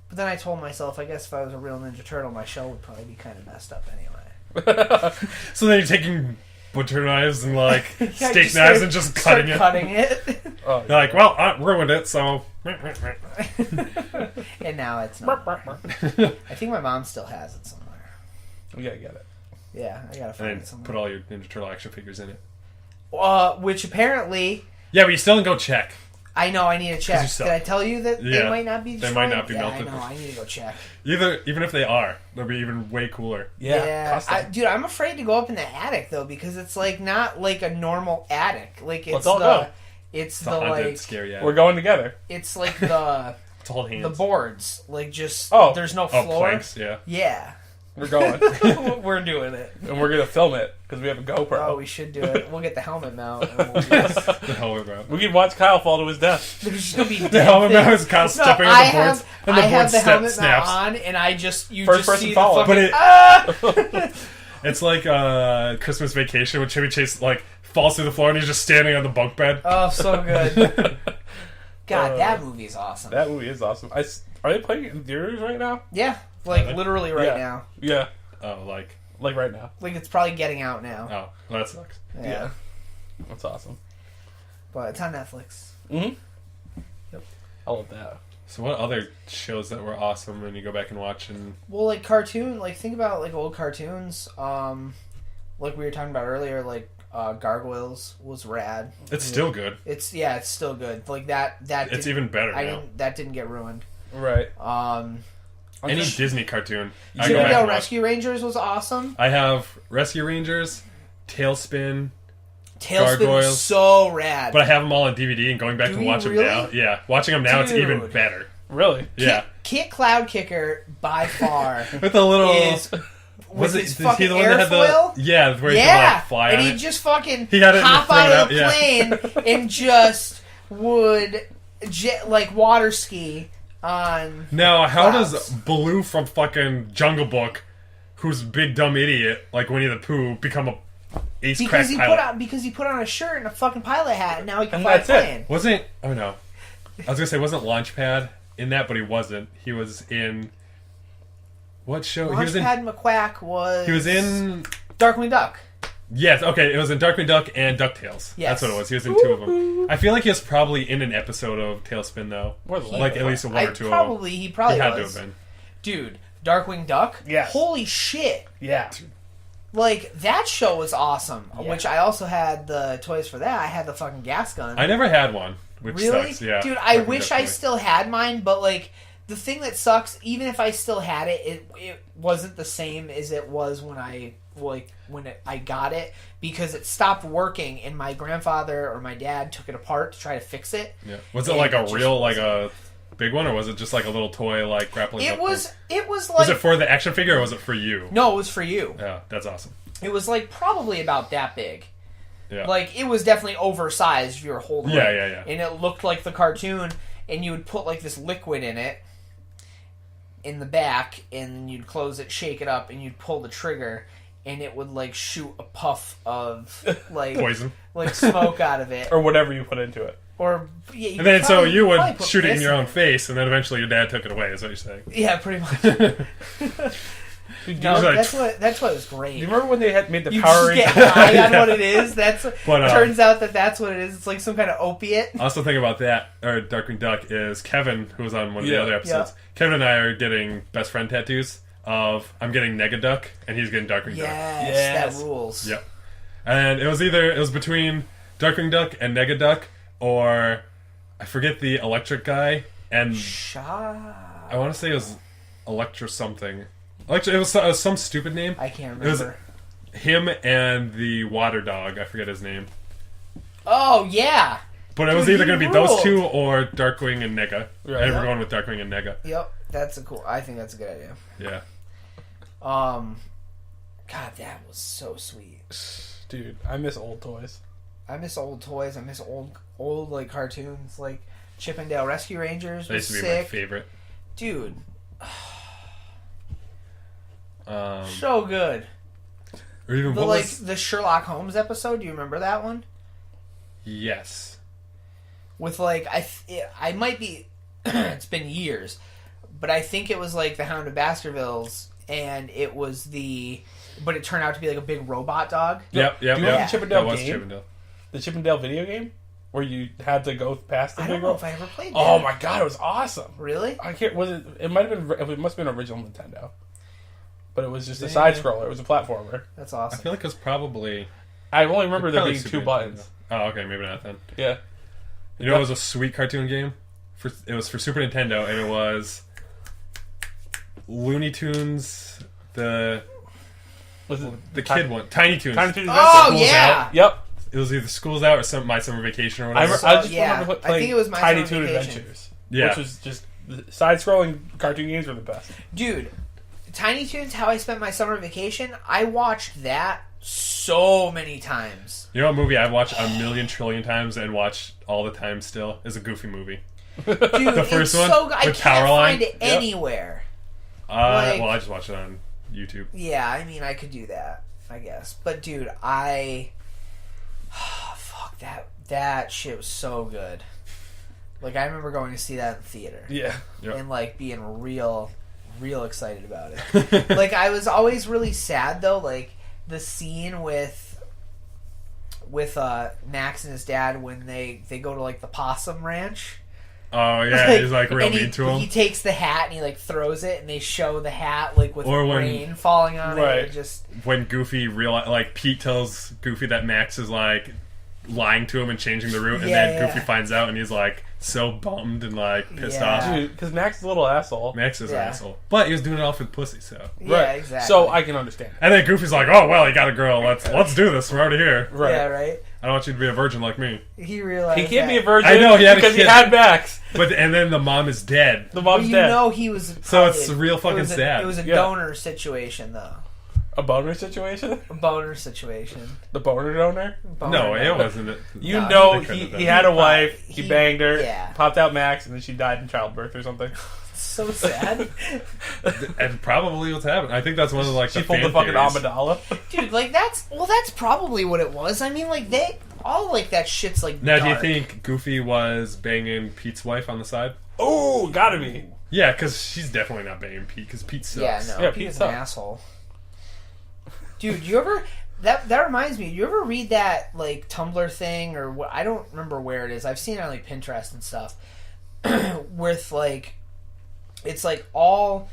But then I told myself, I guess if I was a real Ninja Turtle, my shell would probably be kind of messed up anyway. So then you're taking butcher knives and like Yeah, steak just knives start- and just start cutting it. cutting it. Oh, You're like, well, I ruined it, so. And now it's not. I think my mom still has it somewhere. we gotta get it. Yeah, I gotta And find then it somewhere. put all your Ninja Turtle action figures in it. Which apparently, Yeah, but you still didn't go check. I know I need to check. you suck. Did I tell you that they Yeah. might not be They might destroyed? not be yeah, melted. I know, I need to go check. Even if they are, they'll be even way cooler. Yeah. Custom. Dude, I'm afraid to go up in the attic though because it's like not like a normal attic. Like it's Let's all the, go. it's It's a the haunted, like, scary. We're going together. it's like the It's all hands. the boards. Like just Oh. there's no Oh, floor. planks. Yeah. Yeah, We're going, we're doing it. and we're gonna film it because we have a GoPro. Oh, we should do it. We'll get the helmet mount. And we'll just, The helmet mount. We can watch Kyle fall to his death. there's just gonna be The helmet mount is Kyle stepping on the boards, and the I board have the helmet snaps. mount on, and I just First just person see falling. the But fucking, it, it's like Christmas Vacation when Chevy Chase like falls through the floor and he's just standing on the bunk bed. Oh, so good. God, that movie's awesome. That movie is awesome. Are they playing it in theaters right now? Yeah, like Really? literally right Yeah. now. Yeah, Oh, like like right now. Like it's probably getting out now. oh, well, that sucks. Yeah. That's awesome. But it's on Netflix. Mm-hmm. Yep. I love that. So what other shows that were awesome when you go back and watch and Well, like cartoon, like think about like old cartoons. Like we were talking about earlier, like Gargoyles was rad. it's still good. It's still good. Like that It's even better now. that didn't get ruined. Right. Any Disney cartoon. I go Chippendale back and watch. Rescue Rangers was awesome. I have Rescue Rangers, Tailspin, Tailspin was Gargoyles. so rad. but I have them all on DVD and going back Do to you watch them really? now. Yeah, watching them now, it's even Dude. better. Really? Yeah, Kit Cloud Kicker by far with a little is with Was it his he fucking the one that had airfoil. the where he could Yeah, like fly and on he'd it? just fucking He had it hop thrown out of out, the yeah. plane and just would like water ski on. Now, how clouds. does Baloo from fucking Jungle Book, who's a big dumb idiot like Winnie the Pooh, become a ace crack pilot? Because he put on a shirt and a fucking pilot hat, and now he can And fly a that's it. plane. Wasn't oh no, I was gonna say wasn't Launchpad in that, but he wasn't. He was in what show? He was in. Launchpad McQuack was. He was in. Darkwing Duck. Yes, okay, it was in Darkwing Duck and DuckTales. Yes. That's what it was. He was in two of them. I feel like he was probably in an episode of Tailspin though, More than like at least one or two of them. He probably He had was. to have been. Dude, Darkwing Duck. Yes. Holy shit! Yeah. Like that show was awesome. Yeah. Which I also had the toys for that. I had the fucking gas gun. I never had one, which Really? sucks. Yeah, Dude, I Darkwing wish Duck I toy. still had mine, but like the thing that sucks, even if I still had it, it wasn't the same as it was when I got it, because it stopped working and my grandfather or my dad took it apart to try to fix it. Yeah. Was it And like a it just real, like a big one, or was it just like a little toy, like grappling? It hook was thing? it was like Was it for the action figure, or was it for you? no, it was for you. Yeah, that's awesome. It was like probably about that big. Yeah. Like it was definitely oversized if you were holding Yeah, it. yeah, yeah. And it looked like the cartoon, and you would put like this liquid in it in the back, and you'd close it, shake it up, and you'd pull the trigger, and it would like shoot a puff of like Poison. like smoke out of it. Or whatever you put into it. Or yeah, And then so you probably would put shoot it in piss your own face, and then eventually your dad took it away. Is what you're saying? Yeah, pretty much. Dude, No, like- that's what was great. do you remember when they had made the You Power just get Rangers? high on what it is. That's But, turns out that's what it is. It's like some kind of opiate. Also, think about that, or Darkwing Duck is Kevin, who was on one of the Yeah. other episodes. Kevin and I are getting best friend tattoos of I'm getting Negaduck, and he's getting Darkwing Duck. Yes, that rules. Yep. And it was between Darkwing Duck and Negaduck, or I forget the electric guy, and Shah. I want to say it was Electra something. It was some stupid name. I can't It was remember. him and the water dog. I forget his name. Oh yeah. But it was Dude, either he going to be those ruled. two or Darkwing and Nega. Right. And we're going with Darkwing and Nega. Yep. That's a cool. I think that's a good idea. Yeah. God, that was so sweet. Dude, I miss old toys. I miss old toys. I miss old like cartoons, like Chip and Dale Rescue Rangers That was used to be my sick, favorite. dude. So good. Or even The what like was... the Sherlock Holmes episode. Do you remember that one? Yes. With like I might be. It's been years, but I think it was like the Hound of Baskervilles, and it was but it turned out to be like a big robot dog. Yep. Do you remember the Chip and Dale That was game? Chip and Dale. The Chip and Dale video game? Where you had to go past the I big don't know rope? if I ever played that. Oh my god, it was awesome. Really? I can't. Was it? It might have been. It must have been original Nintendo, but it was just a side scroller. It was a platformer. That's I awesome. feel like it was probably... I only remember there probably being Super two buttons. Nintendo. Oh, okay, maybe not then. Yeah. You know, it was a sweet cartoon game. It was for Super Nintendo, and it was Looney Tunes. Was it The kid one, Tiny Toons. Tiny Toons Oh Adventure? yeah. Yep. It was either School's Out or My Summer Vacation or I whatever. just Yeah, remember I playing think it was My Tiny Summer Toon Vacation. Adventures. Yeah. Which was just the side-scrolling cartoon games were the best. Dude, Tiny Toons, How I Spent My Summer Vacation, I watched that so many times. You know what movie I've watched a million trillion times and watch all the time still is a Goofy movie. Dude, The first it's one so good. I with can't Powerline? find it anywhere. Like- Well, I just watched it on YouTube. Yeah, I mean, I could do that, I guess. But, dude, fuck, that shit was so good. Like, I remember going to see that in the theater. Yeah. Yep. And, like, being real excited about it. Like, I was always really sad, though, like, the scene with Max and his dad when they go to, like, the possum ranch. Oh yeah, he's like real and mean to him. He takes the hat and he, like, throws it, and they show the hat, like, with Or when- rain falling on Right. it. And just... When Goofy Pete tells Goofy that Max is like lying to him and changing the route, and Yeah, then yeah. Goofy finds out and he's like so bummed and like pissed Yeah. off. Dude, because Max is a little asshole. Max is Yeah. an asshole, but he was doing it all for the pussy. So, Yeah, exactly. So I can understand. and then Goofy's like, "Oh well, he got a girl. Let's do this. We're already here. Right. Yeah, right? I don't want you to be a virgin like me." He realized He can't that. be a virgin I know, he had a because he kid. had Max. But and then the mom is dead. The Well, mom's you dead. know he was... So it's real fucking it was sad. It was a Yeah. donor situation, though. A boner situation? A boner situation. The boner donor? No, it wasn't it. You No, know, he couldn't have done he it. had a wife, he He- banged her, yeah. popped out Max, and then she died in childbirth or something. So sad. And probably what's happening. I think that's one of like She the pulled fan the fucking theories. Amidala. Dude, like that's probably what it was. I mean, like they all like that shit's like Now, do you dark. think Goofy was banging Pete's wife on the side? Oh, gotta be. Yeah, because she's definitely not banging Pete, because Pete sucks. Yeah, no, Yeah, Pete's Pete's an up. asshole. Dude, you ever that reminds me, you ever read that like Tumblr thing or what, I don't remember where it is. I've seen it on like Pinterest and stuff. With like it's like all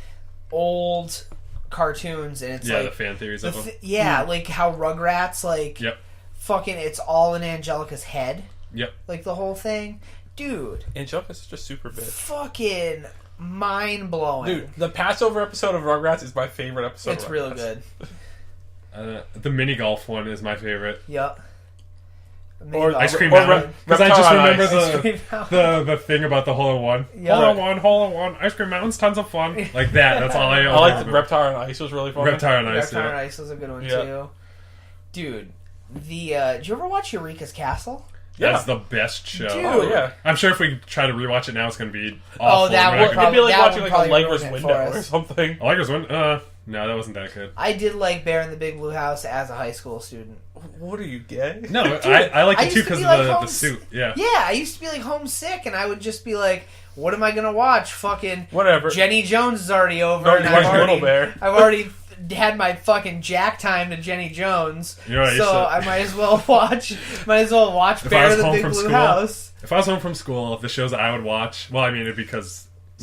old cartoons and it's Yeah, like the fan theories the of them. like how Rugrats like Yep. fucking it's all in Angelica's head. Yep. Like the whole thing. Dude, Angelica's such a super bitch. fucking mind blowing. Dude, the Passover episode of Rugrats is my favorite episode it's of really Rugrats. good. The mini golf one is my favorite. Yep. Or Ice Cream Or Mountain. Because I Reptile just on remember Ice. Ice Cream the thing about the hole in one. Yeah. Hole in one. Ice Cream Mountain's tons of fun. Like that. That's all I I like the remember. Reptile on Ice was really fun. Reptile on Ice. Reptile on Yeah. Ice was a good one Yeah. too. Dude, did you ever watch Eureka's Castle? That's the best show. Dude. Oh, yeah. I'm sure if we try to rewatch it now, it's going to be Oh, awful. that We're would not gonna- It'd be like That watching would like a probably Legger's ruin it window for or us. something. I like this one. No, that wasn't that good. I did like Bear in the Big Blue House as a high school student. What are you, gay? No, I like I it too used to because be of like the homesick. suit. Yeah. Yeah, I used to be like homesick, and I would just be like, "What am I gonna watch? Fucking Whatever. Jenny Jones is already over. No, and you I've watched Little Bear. I've already had my fucking jack time to Jenny Jones, You know what I used so to- I might as well watch. If I Bear was in the home Big from Blue school- House. If I was home from school, the shows that I would watch, well, I mean, it'd be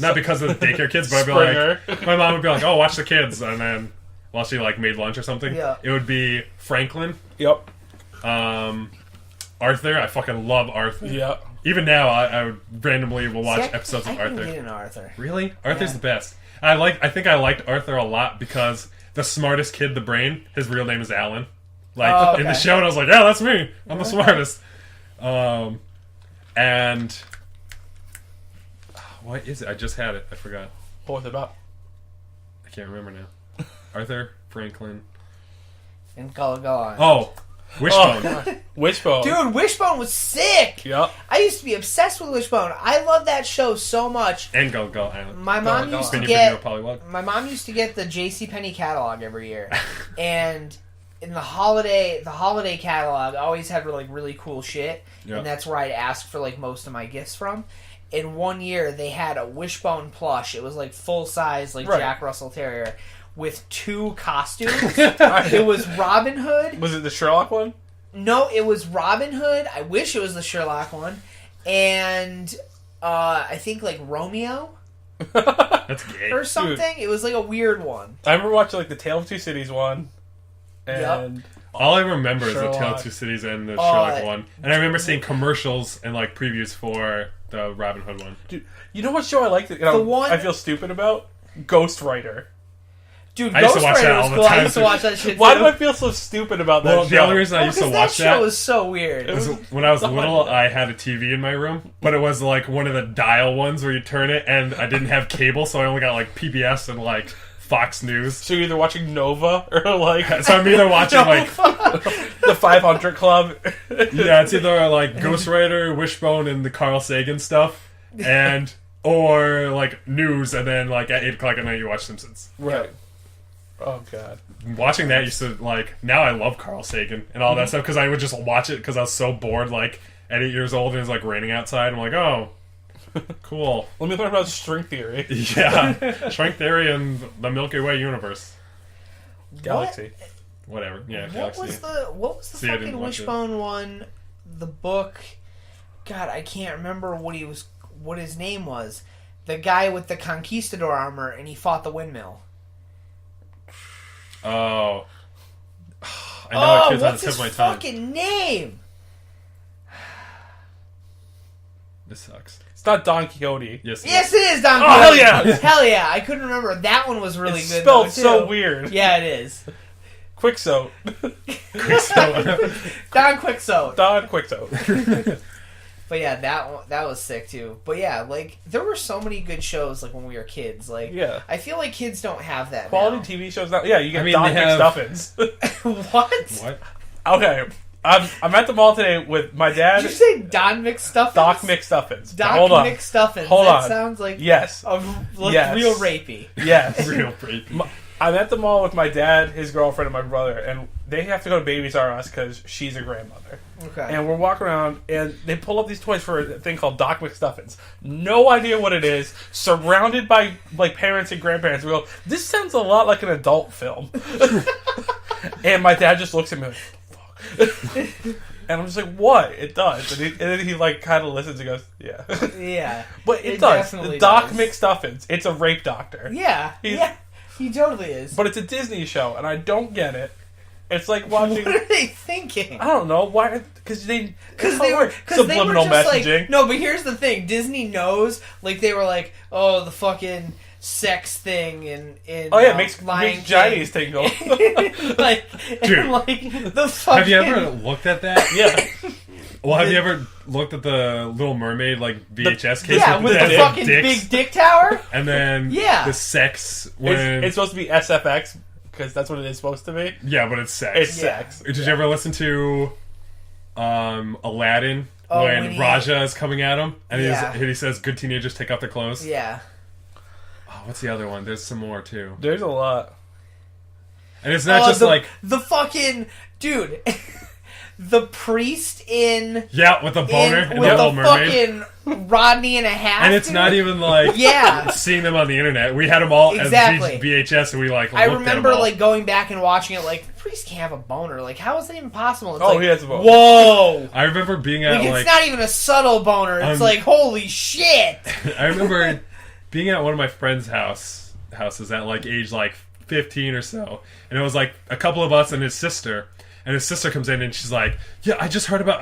not because of the daycare kids, but I'd be Springer. like, my mom would be like, "Oh, watch the kids," and then while she like made lunch or something, Yeah. it would be Franklin, Yep. Arthur. I fucking love Arthur. Yep. Even now, I would randomly will watch See, episodes I of couldn't Arthur. get into Arthur. Really? Arthur's Yeah. the best. I think I liked Arthur a lot because the smartest kid, the brain, his real name is Alan. Like Oh, in the okay. show, and I was like, yeah, that's me. I'm the smartest. And what is it? I just had it. I forgot. What was it about? I can't remember now. Arthur Franklin. And go on. Oh, Wishbone. God. Wishbone. Dude, Wishbone was sick. Yep. I used to be obsessed with Wishbone. I love that show so much. And Go Island. My mom Go used to Spin Your get Video Polywog. my mom used to get the JCPenney catalog every year, and in the holiday catalog always had like really cool shit, Yeah. and that's where I'd ask for like most of my gifts from. And one year they had a Wishbone plush. It was like full size, like Right. Jack Russell Terrier, with 2 costumes. It was Robin Hood. Was it the Sherlock one? No, it was Robin Hood. I wish it was the Sherlock one, and I think like Romeo That's gay. or something. It was like a weird one. I remember watching like the Tale of Two Cities one. And All I remember is the Tale Sherlock. of Two Cities and the Oh, Sherlock one. And I remember seeing commercials and like previews for the Robin Hood one. dude, you know what show I liked? I feel stupid about? Ghost Rider. Dude, I used to Ghost watch Rider that was all the cool. I time, used to too. watch that shit Why too. do I feel so stupid about that Well, show? the only reason I used to Because watch that that show was so weird. was when I was so little, funny. I had a TV in my room, but it was like one of the dial ones where you turn it, and I didn't have cable, so I only got like PBS and like Fox News. So you're either watching Nova or like So I'm either watching like the 500 Club. yeah, it's either like Ghost Rider, Wishbone, and the Carl Sagan stuff, and or like news, and then like at 8 o'clock at night you watch Simpsons. Right. Oh god. Watching that used to like now I love Carl Sagan and all that stuff because I would just watch it because I was so bored like at 8 years old and it was like raining outside. I'm like, oh, cool. Let me learn about string theory. Yeah, Shrink Theory and the Milky Way universe. Galaxy. Whatever. Yeah, What Galaxy. was the See, I didn't fucking watch it. Wishbone one? The book. God, I can't remember what his name was. The guy with the conquistador armor, and he fought the windmill. Oh, I know it kids on the what's tip his of my tongue. fucking name? This sucks. It's not Don Quixote. Yes. Yes, it is Don Oh, Quixote. hell yeah! Hell yeah! I couldn't remember. That one was really It's good. spelled though, so too. weird. Yeah, it is. Quixote. Don Quixote. Don Quixote. But yeah, that was sick too. But yeah, like there were so many good shows like when we were kids. Like Yeah. I feel like kids don't have that Quality now. TV shows now. Yeah, you get I mean, Doc they have- McStuffins. What? What? Okay, I'm at the mall today with my dad. Did you say Don McStuffins? Doc McStuffins. Doc Hold on. McStuffins. Hold that on. sounds like Yes. Yes. real rapey. Yes. Real creepy. I'm at the mall with my dad, his girlfriend, and my brother, and they have to go to Babies R Us because she's a grandmother. Okay. And we're walking around, and they pull up these toys for a thing called Doc McStuffins. No idea what it is. Surrounded by like parents and grandparents, we go, "This sounds a lot like an adult film." And my dad just looks at me like, "Fuck." And I'm just like, "What?" It does, and then he like kind of listens and goes, "Yeah." Yeah. But it does. definitely Doc does. McStuffins. It's a rape doctor. Yeah. He's- Yeah. He totally is. But it's a Disney show, and I don't get it. It's like watching. What are they thinking? I don't know why. Because they were subliminal just messaging. like, no, but here's the thing: Disney knows, like they were like, oh, the fucking sex thing in Oh yeah, it makes Lion Johnny's King. tingle. like, Dude. and like the fucking. Have you ever looked at that? Yeah, Well, have you ever looked at the Little Mermaid like VHS case? Yeah, with the big fucking dicks? big dick tower. And then Yeah. the sex when it's supposed to be SFX because that's what it is supposed to be. yeah, but it's sex. It's Yeah. sex. Did you ever listen to Aladdin Oh, when when he- Raja is coming at him and Yeah. he says, "Good teenagers take off their clothes." Yeah. Oh, what's the other one? There's some more too, There's a lot. and it's not Oh, just the, like the fucking dude, the priest in yeah with the boner and the with Little the Mermaid, fucking Rodney and a half, and it's dude. not even like Yeah. seeing them on the internet. We had them all Exactly. as VHS, and we like. I looked at remember them all. like going back and watching it. Like the priest can't have a boner. Like how is that even possible? It's Oh, like, he has a boner. Whoa! I remember being at Like it's not even a subtle boner. It's like holy shit. I remember being at one of my friends' houses at like age like 15 or so, and it was like a couple of us and his sister. And his sister comes in and she's like, "Yeah, I just read about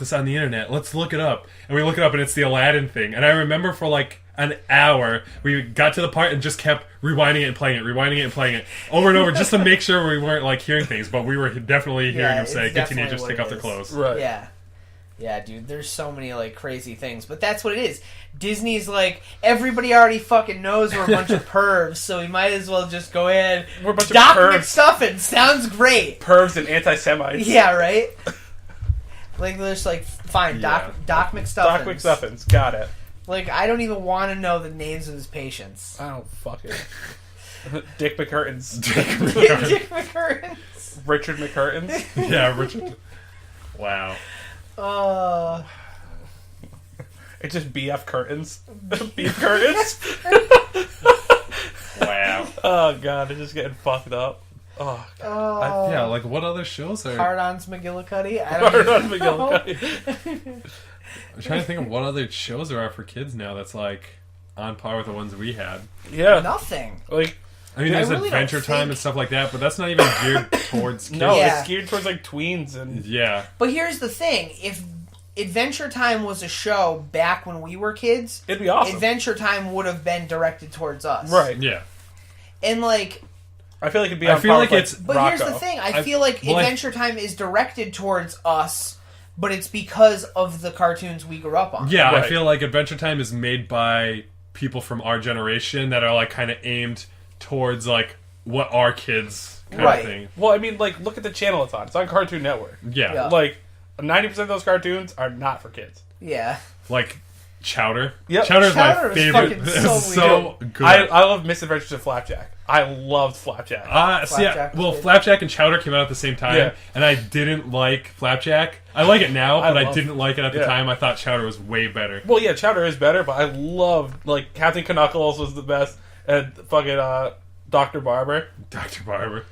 this on the internet. Let's look it up." And we look it up and it's the Aladdin thing. And I remember for like an hour we got to the part and just kept rewinding it and playing it over and over just to make sure we weren't like hearing things. But we were definitely hearing him it's say, "Good definitely teenagers what take it off their is. clothes." Right. Yeah. Yeah, dude, there's so many, like, crazy things. But that's what it is. Disney's like, everybody already fucking knows we're a bunch of pervs, so we might as well just go ahead. We're a bunch Doc of pervs. McStuffins sounds great. Pervs and anti-Semites. Yeah, right? Like, there's like, fine, Yeah. Doc McStuffins. Doc McStuffins. Got it. Like, I don't even want to know the names of his patients. I don't fucking. Dick McCurtains. Dick McCurtains. Richard McCurtains. Yeah, Richard. Wow. It's just BF curtains. Beef curtains. Wow. Oh god, it's just getting fucked up. Oh god. Yeah, like what other shows are... Hard-Ons McGillicuddy. I Hard don't on know. McGillicuddy. I'm trying to think of what other shows there are for kids now that's like on par with the ones we had. Yeah. Nothing. Like I mean, there's really don't Adventure Time think- and stuff like that, but that's not even geared towards kids. no, Yeah. it's geared towards like tweens and Yeah. But here's the thing: if Adventure Time was a show back when we were kids, it'd be awesome. Adventure Time would have been directed towards us, Right. Yeah. And like, I feel like it'd be I on feel par like with, it's- but Rocco. here's the thing: I I- feel like well, I- Adventure Time is directed towards us, but it's because of the cartoons we grew up on. Yeah, Right. I feel like Adventure Time is made by people from our generation that are like kind of aimed towards like what our kids kind Right. of thing. Well, I mean, like, look at the channel it's on. It's on Cartoon Network. Yeah. Yeah. Like, 90% of those cartoons are not for kids. Yeah. Like Chowder. Yep. Chowder's Chowder my is favorite. fucking so It's so good. I love Misadventures of Flapjack. I loved Flapjack. See, Flapjack was well, good. Flapjack and Chowder came out at the same time, Yeah. and I didn't like Flapjack. I like it now, but I love- didn't like it at the yeah. time. I thought Chowder was way better. Well, yeah, Chowder is better, but I loved, like, Captain Knuckles was the best, and fucking Dr. Barber. Dr. Barber.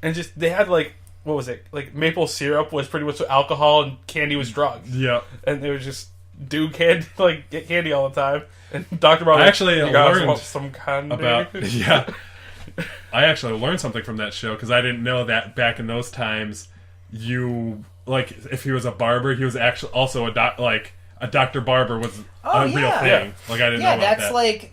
And just, they had, like, what was it? Like, maple syrup was pretty much alcohol, and candy was drugs. Yeah. And they would just do candy, like, get candy all the time. And Dr. Barber, I actually you guys learned want some candy? About yeah, I actually learned something from that show because I didn't know that back in those times, you like if he was a barber, he was actually also a Dr. Barber was Oh, a real yeah. thing. Yeah. Like I didn't know Yeah, about that's that. like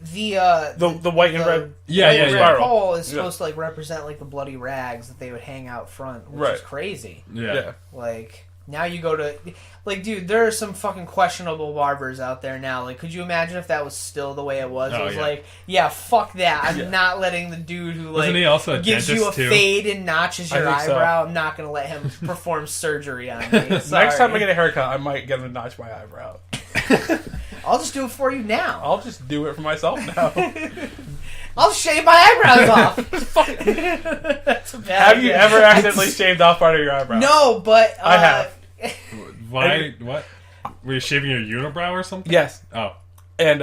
The white and red. Yeah, white yeah, and yeah. red Spiral. pole is Yeah. supposed to like represent like the bloody rags that they would hang out front, which Right. is crazy. yeah. Yeah. Like, Now you go to, like, dude, there are some fucking questionable barbers out there now. Like, could you imagine if that was still the way it was? Oh, It was yeah. like, yeah, fuck that. I'm not letting the dude who, like, Wasn't he also a gives you a dentist, too? fade and notches your I think so. eyebrow. I'm not going to let him perform surgery on me. Sorry. Next time I get a haircut, I might get him to notch my eyebrow. I'll just do it for you now. I'll just do it for myself now. I'll shave my eyebrows off. That's a bad Have you idea. ever accidentally shaved off part of your eyebrow? No, but... I have. Why? What? Were you shaving your unibrow or something? Yes. Oh. And,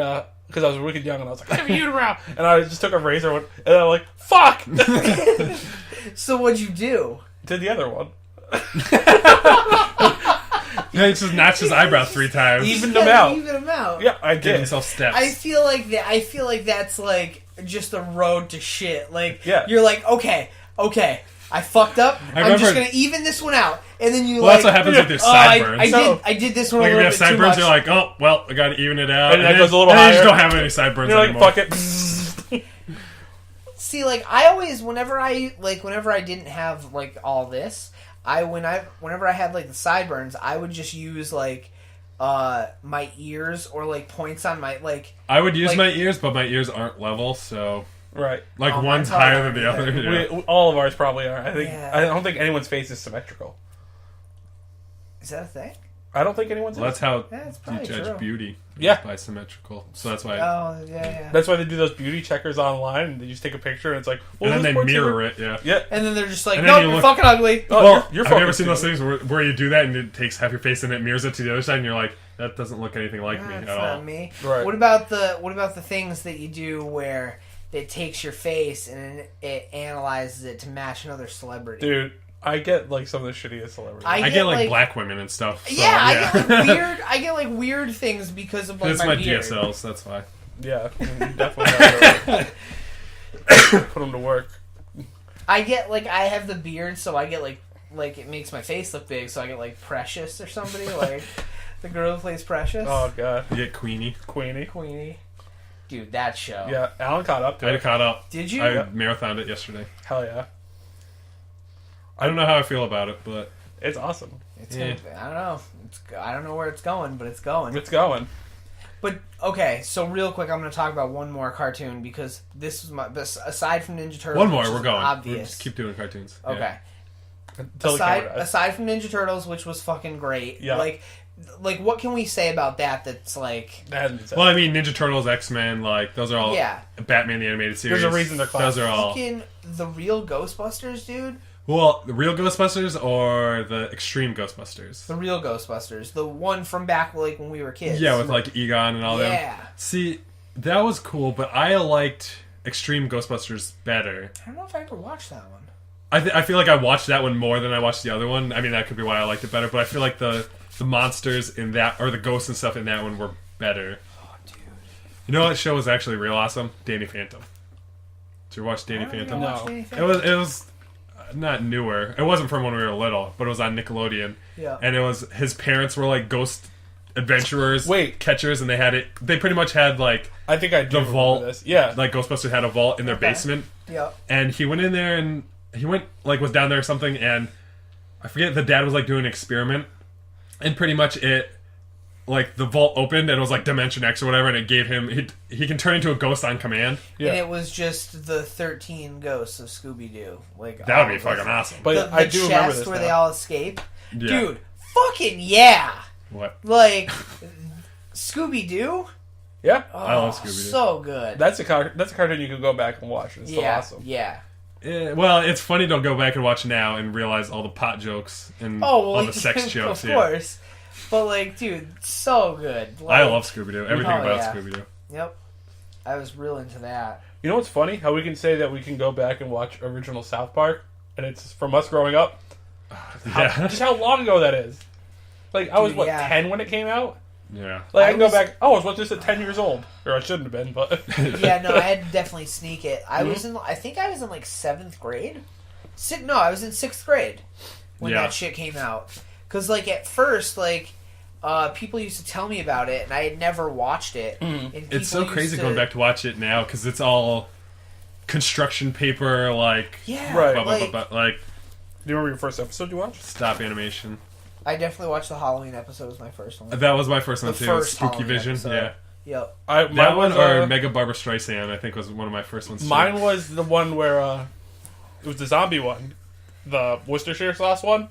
because I was wicked young and I was like, I have a unibrow. And I just took a razor and I'm like, fuck! So what'd you do? Did the other one. Yeah, he just notched his eyebrow 3 times. Even them out. Even them out. Yeah, I Give did. himself steps. I feel like that's like just a road to shit. Like, Yeah. you're like, okay, I fucked up. I'm just remember- gonna even this one out, and then you well, that's what happens with your sideburns. I did this one Like a if you little have bit too sideburns, much. you're like, oh, well, I gotta even it out. And that goes a little and then you just higher. don't have any sideburns You're like, anymore. fuck it. See, like, I always, whenever I didn't have like all this, whenever I had like the sideburns, I would just use like my ears or like points on my like. I would use like- my ears, but my ears aren't level, so Right. like Oh, one's mine's higher hard. than the other. Yeah. All of ours probably are. I think. Yeah. I don't think anyone's face is symmetrical. Is that a thing? I don't think anyone's. Well, that's how Yeah, it's you probably judge true. beauty. Yeah. By symmetrical. So that's why. Oh yeah. That's why they do those beauty checkers online. And they just take a picture and it's like, well, and then this they point's mirror here. it, yeah. Yeah. And then they're just like, And then nope, you you're look- fucking ugly. Oh, Well, you're have you ever fucking seen those stupid. things where you do that and it takes half your face and it mirrors it to the other side and you're like, that doesn't look anything like me That's at not all. me. Right. What about the things that you do where it takes your face and it analyzes it to match another celebrity? Dude, I get like some of the shittiest celebrities. I get like black women and stuff. So, Yeah, I get like weird things because of like It's my my beard. DSLs, that's why. Yeah, you definitely have to put them to work. I get like I have the beard, so I get like it makes my face look big, so I get like Precious or somebody like the girl who plays Precious. Oh god, You get Queenie. Queenie. Queenie, dude, that show. Yeah, Alan caught up to I it. caught up. Did you? I marathoned it yesterday. Hell yeah, I don't know how I feel about it, but it's awesome. It's Yeah. gonna, I don't know. I don't know where it's going, but it's going. It's going. But okay, so real quick, I'm going to talk about one more cartoon because this was my aside from Ninja Turtles. one more, which we're is going. We'll Obvious. just keep doing cartoons. Okay. Yeah. Until the camera dies. Aside from Ninja Turtles, which was fucking great. Yeah. Like what can we say about that? That's like. That hasn't been said. Well, I mean, Ninja Turtles, X-Men, like, those are all Yeah. Batman the Animated Series. There's a reason they're Those are all... Fucking the real Ghostbusters, dude. Well, the real Ghostbusters or the Extreme Ghostbusters? The real Ghostbusters, the one from back like when we were kids. Yeah, with, like, Egon and all them. Yeah. See, that was cool, but I liked Extreme Ghostbusters better. I don't know if I ever watched that one. I feel like I watched that one more than I watched the other one. I mean, that could be why I liked it better, but I feel like the monsters in that, or the ghosts and stuff in that one were better. Oh, dude. You know what show was actually real awesome? Danny Phantom. Did you watch Danny Phantom? No. It was not newer. It wasn't from when we were little, but it was on Nickelodeon. Yeah. And it was his parents were like ghost adventurers, Wait. catchers, and they had it. They pretty much had like I think I do the remember vault. this. Yeah. like Ghostbusters had a vault in their Okay. basement, Yeah. and he went in there and he went like was down there or something, and I forget the dad was like doing an experiment, and pretty much it. Like the vault opened and it was like Dimension X or whatever, and it gave him he can turn into a ghost on command. Yeah. And it was just the 13 ghosts of Scooby Doo. Like That would be fucking awesome. But the I do remember chest this where now. they all escape. Yeah. Dude, fucking yeah! What? Like Scooby Doo. Yeah. I love Scooby-Doo. So good. That's a cartoon you can go back and watch. It's still yeah, awesome. yeah. Well, it's funny to go back and watch now and realize all the pot jokes and Oh, well, all the sex jokes. of Yeah. course. But like, dude, so good. Like, I love Scooby-Doo. Everything Oh, about yeah. Scooby-Doo. Yep. I was real into that. You know what's funny? How we can say that we can go back and watch original South Park, and it's from us growing up. Yeah. Just how long ago that is. Like I was Dude, yeah. 10 when it came out. Yeah. Like I I can go was- back. Oh, I was watching this at 10 years old, or I shouldn't have been, but Yeah, no, I had to definitely sneak it. Mm-hmm. I was in. I think I was in like 7th grade. No, I was in 6th grade when Yeah. that shit came out. Because like at first, like people used to tell me about it, and I had never watched it. And It's so people crazy used going back to watch it now because it's all construction paper, like Yeah, Right. blah, blah, like, blah, blah, like do you remember your first episode you watched? stop animation. I definitely watched the Halloween episode. Was my first one. That was my first one The too. first Spooky Halloween Vision. episode. Yeah. Yep. That Mine one was, or Mega Barbara Streisand, I think, was one of my first ones. Too. Mine was the one where it was the zombie one, the Worcestershire sauce one,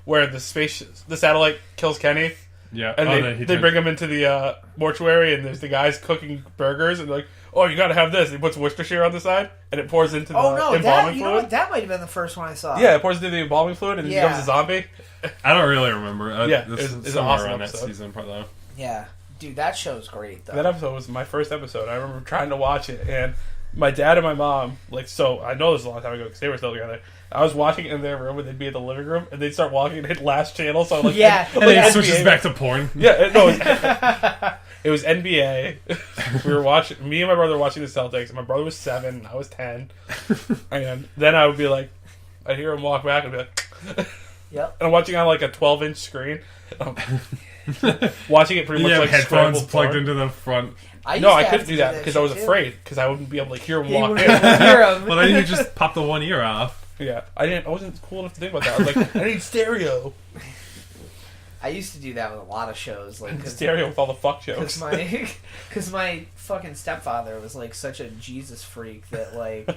where the satellite kills Kenny, Yeah. and they bring him into the mortuary, and there's the guys cooking burgers, and they're like, "Oh, you got to have this." And he puts Worcestershire on the side, and it pours into the Oh no, embalming you know fluid. what? That might have been the first one I saw. Yeah, it pours into the embalming fluid, and he Yeah. becomes a zombie. I don't really remember. Yeah, this it's is an somewhere awesome around that episode. season, probably. Yeah. Dude, that show's great though. That episode was my first episode. I remember trying to watch it, and my dad and my mom, I know this was a long time ago because they were still together. I was watching it in their room, and they'd be in the living room, and they'd start walking and hit last channel. So Yeah. And then it NBA switches back to porn. Yeah, it was NBA. We were watching. Me and my brother were watching the Celtics. And my brother was 7, and I was 10. And then I would be like, I'd hear him walk back, and be like, Yep. and I'm watching on like a 12-inch screen. Watching it pretty much You have like headphones scrambled plugged porn. into the front. I No, I couldn't do that because I was afraid because I wouldn't be able to hear him You walk wouldn't in. hear him. Well, then you just pop the one ear off. Yeah, I wasn't cool enough to think about that. I was like, I need stereo. I used to do that with a lot of shows, like cause, Stereo with all the fuck Because jokes. my fucking stepfather was like such a Jesus freak that like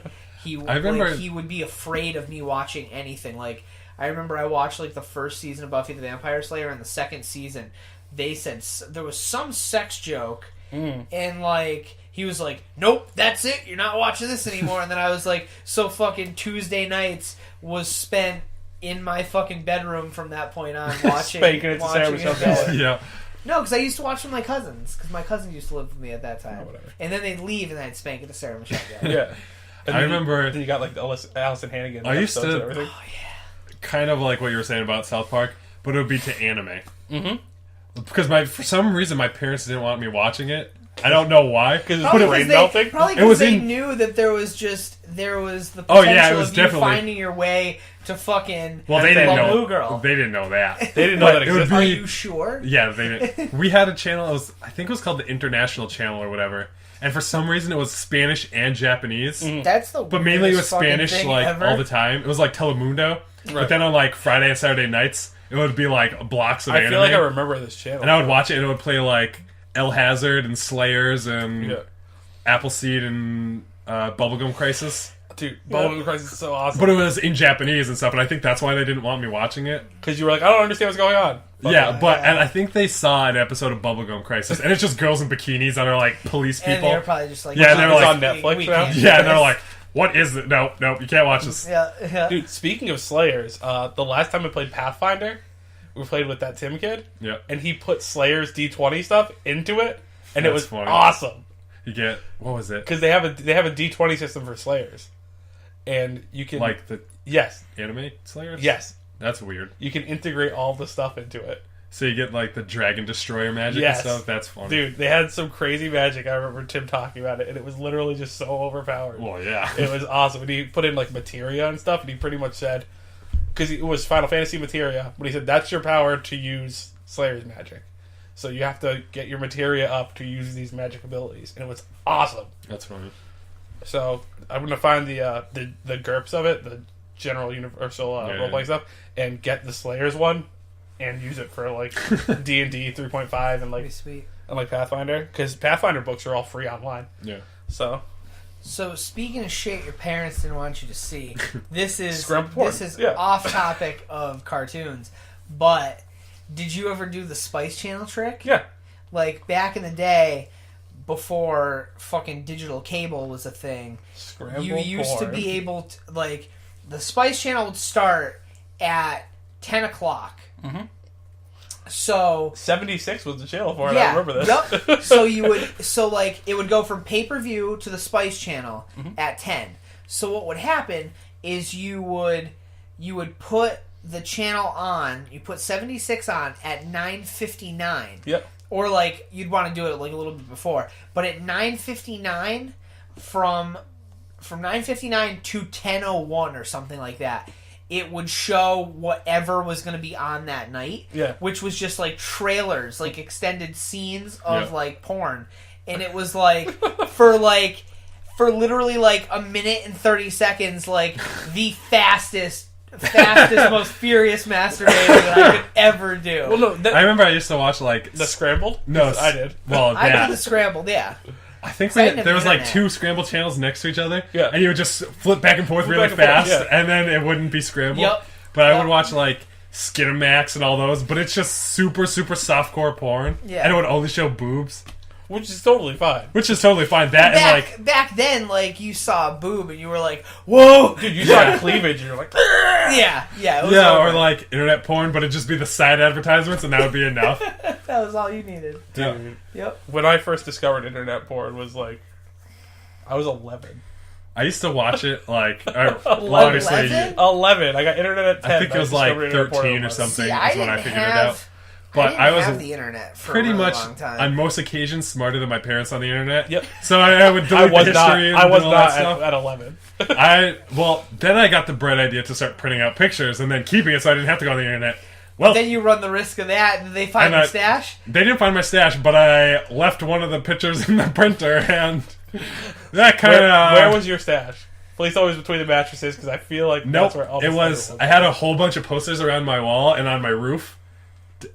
he I remember- like, he would be afraid of me watching anything. Like I remember I watched like the first season of Buffy the Vampire Slayer, and the second season they said there was some sex joke, and like he was like, "Nope, that's it. You're not watching this anymore." And then I was like, so fucking Tuesday nights was spent in my fucking bedroom from that point on watching. Spanking it to Sarah watching Michelle it. Gellar. Yeah. No, because I used to watch with my cousins. Because my cousins used to live with me at that time. Oh, whatever. And then they'd leave, and I'd spank it to Sarah Michelle Gellar. Yeah. And I then remember- Then you got like the Allison Hannigan. I used episodes to- and everything. Kind of like what you were saying about South Park, but it would be to anime. Mhm. Because for some reason my parents didn't want me watching it. I don't know why. Because it's Probably brain because melting. Probably It was because they in- knew that there was the potential Oh, yeah, it was of you definitely- finding your way to fucking Well, they didn't La know. Blue Girl. They didn't know that. They didn't know But that it would existed. Are be- you sure? Yeah, they didn't. We had a channel. I think it was called the International Channel or whatever. And for some reason, it was Spanish and Japanese. That's the But mainly it was weirdest fucking Spanish, thing like ever. all the time. It was like Telemundo. But Right. then on like Friday and Saturday nights, it would be like blocks of I anime. feel like I remember this channel. And I would watch it, and it would play like El Hazard and Slayers and Yeah. Appleseed and Bubblegum Crisis. Dude, Bubblegum Crisis is so awesome. But it was in Japanese and stuff, and I think that's why they didn't want me watching it. Because you were like, I don't understand what's going on. And I think they saw an episode of Bubblegum Crisis, and it's just girls in bikinis that are like police And people. they were probably just like, Yeah, and they were It's like- on Netflix we now? can't do Yeah, and they're this. like, what is it? No, you can't watch this. Yeah. Dude, speaking of Slayers, the last time I played Pathfinder, we played with that Tim kid, Yeah. and he put Slayer's D20 stuff into it, and it That's was funny. awesome. You get, what was it? Because they have a D20 system for Slayers. And you can... Like the Yes. anime Slayers? Yes. That's weird. You can integrate all the stuff into it. So you get like the Dragon Destroyer magic Yes. and stuff? That's funny. Dude, they had some crazy magic. I remember Tim talking about it, and it was literally just so overpowered. Well, yeah. It was awesome. And he put in like materia and stuff, and he pretty much said, because it was Final Fantasy materia, but he said that's your power to use Slayer's magic. So you have to get your materia up to use these magic abilities, and it was awesome. That's funny. So I'm gonna find the GURPS of it, the general universal role-playing stuff, and get the Slayer's one, and use it for like D&D 3.5 and Pretty like sweet. Pathfinder, because Pathfinder books are all free online. Yeah. So So speaking of shit your parents didn't want you to see, this is Scrum porn. Yeah. off topic of cartoons, but did you ever do the Spice Channel trick? yeah, Like back in the day, before fucking digital cable was a thing, scramble you used to porn. be able to, like, the Spice Channel would start at 10 o'clock. Mhm. So 76 was the channel for it. yeah, I remember this. Yep. So like it would go from pay-per-view to the Spice Channel at 10. So what would happen is you would put the channel on, you put 76 on at 9:59. Yep. Or like you'd want to do it like a little bit before, but at 9:59 from 9:59 to 10:01 or something like that, it would show whatever was going to be on that night. Yeah. Which was just like trailers, like extended scenes of Yeah. like porn, and it was like for literally like a minute and 30 seconds, like the fastest fastest, most furious masturbating that I could ever do. Well, no, I remember I used to watch like the Scrambled. No, I did. Well, I yeah. did the scrambled, yeah. I think I didn't have there was like internet. 2 scrambled channels next to each other. Yeah. And you would just flip back and forth Flip really back and fast, forth, yeah. and then it wouldn't be scrambled. Yep. But I Yep. would watch like Skinamax and all those, but it's just super, super softcore porn. Yeah. And it would only show boobs, Which is totally fine. which is totally fine. That and like, Back then, like, you saw a boob and you were like, whoa! Dude, you saw cleavage and you're like, Yeah, it was yeah, over. or like internet porn, but it'd just be the side advertisements, and that would be enough. That was all you needed. Yeah. Yep. when I first discovered internet porn was like, I was 11. I used to watch it like, well, 11? obviously, 11. I got internet at 10. I think it was like discovered internet porn 13 or at 11. something See, I is when I didn't figured it have, out. But I I didn't was have the internet for pretty a really much long time. on most occasions smarter than my parents on the internet. Yep. So I would delete the history and I was do all not that stuff. at 11. Then I got the bright idea to start printing out pictures and then keeping it so I didn't have to go on the internet. Well, Then you run the risk of that, and they find And your I- stash. they didn't find my stash, but I left one of the pictures in the printer, and that kind of Where was your stash? Please tell me it was between the mattresses, because I feel like Nope. that's where all It the was. stuff I had a whole bunch of posters around my wall and on my roof,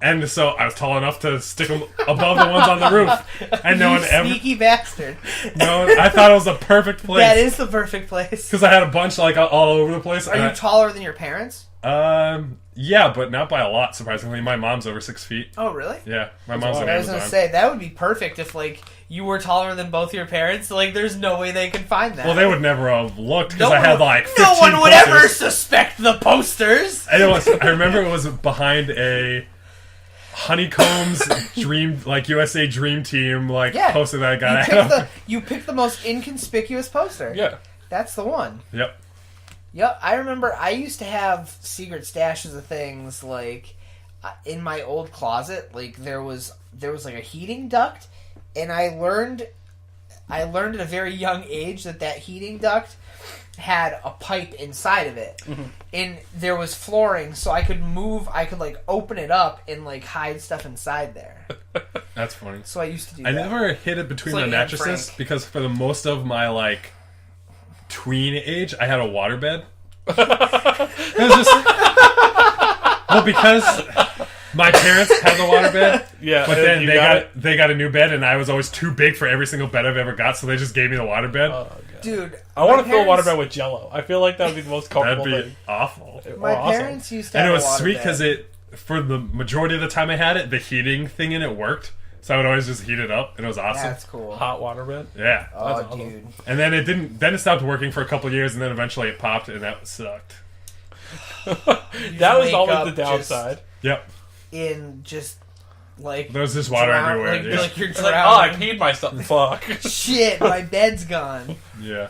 and so I was tall enough to stick them above the ones on the roof, and no You one ever. sneaky bastard. No, I thought it was the perfect place. That is the perfect place. Because I had a bunch like all over the place. Are and you taller than your parents? Yeah, but not by a lot. Surprisingly, my mom's over 6 feet. Oh, really? Yeah, my mom's wild. on I was gonna Amazon. say that would be perfect if like you were taller than both your parents. Like, there's no way they could find that. Well, they would never have looked because No I had one- like 15 no one would ever posters. suspect the posters. And it was. I remember it was behind a Honeycombs Dream, like USA Dream Team, like Yeah, poster that I got. you picked the most inconspicuous poster. Yeah. That's the one. Yep. Yep, I remember I used to have secret stashes of things like in my old closet. Like there was like a heating duct, and I learned at a very young age that heating duct had a pipe inside of it, and there was flooring, so I could like open it up and like hide stuff inside there. That's funny. So I used to do I that. never hid it between It's my like Anne mattresses Frank. because for the most of my like tween age, I had a waterbed. It was just well because my parents had the waterbed, Yeah. but and then you they got a new bed, and I was always too big for every single bed I've ever got, so they just gave me the waterbed. Oh, God. Dude, I want to my fill a parents- waterbed with Jello. I feel like that would be the most That'd comfortable be thing. awful. My Or awesome. parents used to And have it was a sweet waterbed. because it, for the majority of the time I had it, the heating thing in it worked. So I would always just heat it up, and it was awesome. That's cool. Hot waterbed. Yeah. Oh, That's awesome. dude. And then it didn't. Then it stopped working for a couple of years, and then eventually it popped, and that sucked. That was wake always up the downside. Yep. In just like There was just water drown- everywhere. like, yeah. like you're It's like, oh, I drowning. peed myself. Fuck. Shit, my bed's gone. Yeah.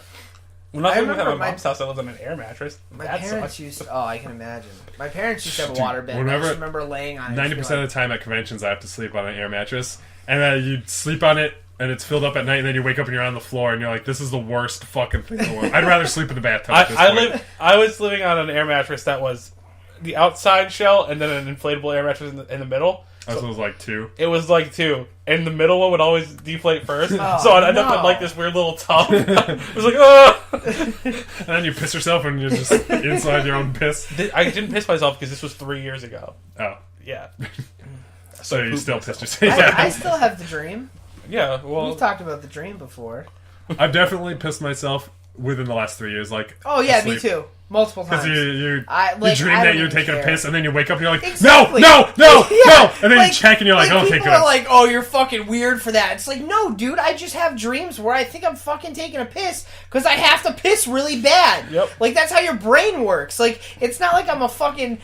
When I was I living at my remember my- mom's house, I lived on an air mattress. My That parents sucks. used to, oh, I can imagine. My parents used to have a Dude, water bed. I whenever- just remember laying on it. 90% of the time at conventions, I have to sleep on an air mattress, and then you sleep on it, and it's filled up at night, and then you wake up and you're on the floor, and you're like, "This is the worst fucking thing in the world." I'd rather sleep in the bathtub. at this point. I was living on an air mattress that was the outside shell and then an inflatable air mattress in the middle. I was like 2. It was like 2, and the middle one would always deflate first, Oh, so I'd end up in no. like this weird little tub. It was like, oh! And then you piss yourself, and you're just inside your own piss. I didn't piss myself because this was 3 years ago. Oh, Yeah, so you poop still myself. pissed yourself? I still have the dream. yeah. Well, We've talked about the dream before. I've definitely pissed myself within the last 3 years. Like, Oh yeah, asleep. me too. Multiple times. Because you I- like, dream I that don't you're even taking care. a piss, and then you wake up and you're like, Exactly. no, Yeah, no, and then like- you check and you're like, okay, people good. are like, oh, you're fucking weird for that. It's like, no, dude, I just have dreams where I think I'm fucking taking a piss because I have to piss really bad. Yep. Like, that's how your brain works. Like, it's not like I'm a fucking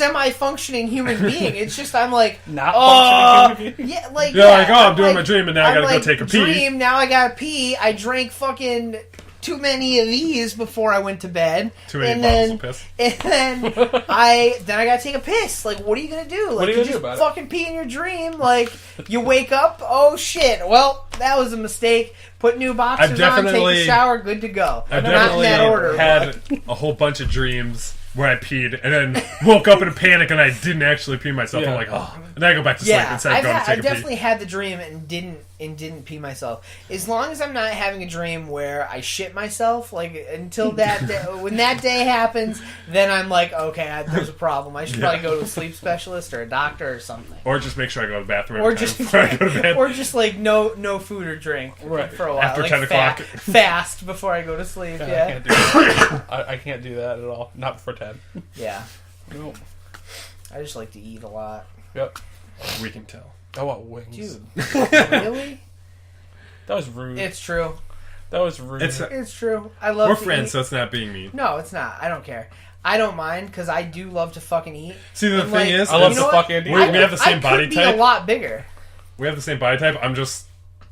semi-functioning human being. It's just I'm like, Not oh, functioning human being. yeah, like You're yeah, like, oh, I'm doing my dream, and now I gotta go like, take a pee. Dream, now I gotta pee. I drank fucking too many of these before I went to bed. Too many and bottles then, of piss. And then I gotta take a piss. Like, what are you gonna do? Like, are you you gonna do just about it? fucking pee in your dream. Like, you wake up, oh shit, well, that was a mistake. Put new boxers on, take definitely- a shower, good to go. I've Not in definitely that order. had a whole bunch of dreams where I peed, and then woke up in a panic, and I didn't actually pee myself. Yeah. I'm like, oh. And then I go back to sleep instead of going to take I've a pee. definitely had the dream and didn't pee myself. As long as I'm not having a dream where I shit myself, like until that day, when that day happens, then I'm like, okay, there's a problem. I should probably go to a sleep specialist or a doctor or something. Or just make sure I go to the bathroom Or every just time before I go to bed. or just like no food or drink for a while. After like 10 o'clock. Fast before I go to sleep. I Yeah. can't do that. I can't do that at all. Not before 10. Yeah. No. I just like to eat a lot. Yep. We can tell. I want wings. Dude. Really? That was rude. It's true. That was rude. It's true. I love We're to friends, eat. so it's not being mean. No, it's not. I don't care. I don't mind because I do love to fucking eat. See, the And, thing like, is, I love you to know fuck what? Andy. We have the same I body could be type. a lot bigger. We have the same body type. I'm just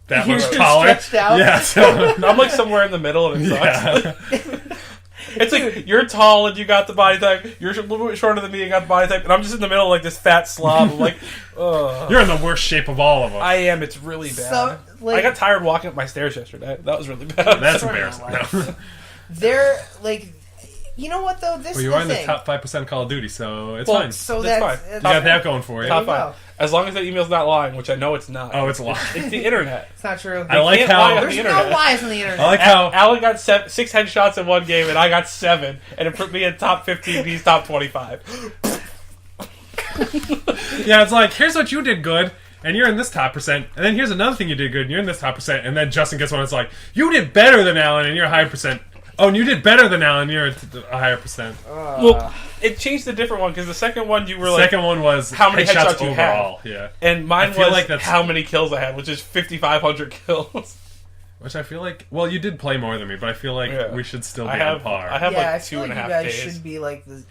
that You're much just taller. stretched out. Yeah, so I'm like somewhere in the middle, and it sucks. yeah. It's like you're tall and you got the body type. You're a little bit shorter than me and got the body type, and I'm just in the middle like this fat slob. I'm like, ugh. You're in the worst shape of all of us. I am. It's really bad. So, like, I got tired walking up my stairs yesterday. That was really bad. That's Sorry, embarrassing. my life. No. They're like, you know what though? This Well, you is are in the thing. top 5% Call of Duty, so it's Well, fine. So That's that's, fine. You got that going for you. Top There you five. As long as that email's not lying, which I know it's not. Oh, it's a lot. It's the internet. It's not true. I like can't how- lie on There's the no internet. lies on the internet. I like how Alan got 6 headshots in one game, and I got 7, and it put me in top 15. He's top 25. yeah, it's like here's what you did good, and you're in this top percent, and then here's another thing you did good, and you're in this top percent, and then Justin gets one. It's like you did better than Alan, and you're a higher percent. Oh, and you did better than Alan, you're a higher percent. Well, it changed the different one because the second one you were like, Second one was how many headshots you had. overall. Yeah, and mine I feel was like that's- how many kills I had, which is 5,500 kills. which I feel like. Well, you did play more than me, but I feel like Yeah. we should still be I have on par. I have yeah, I like feel 2.5 like you guys days. should be like the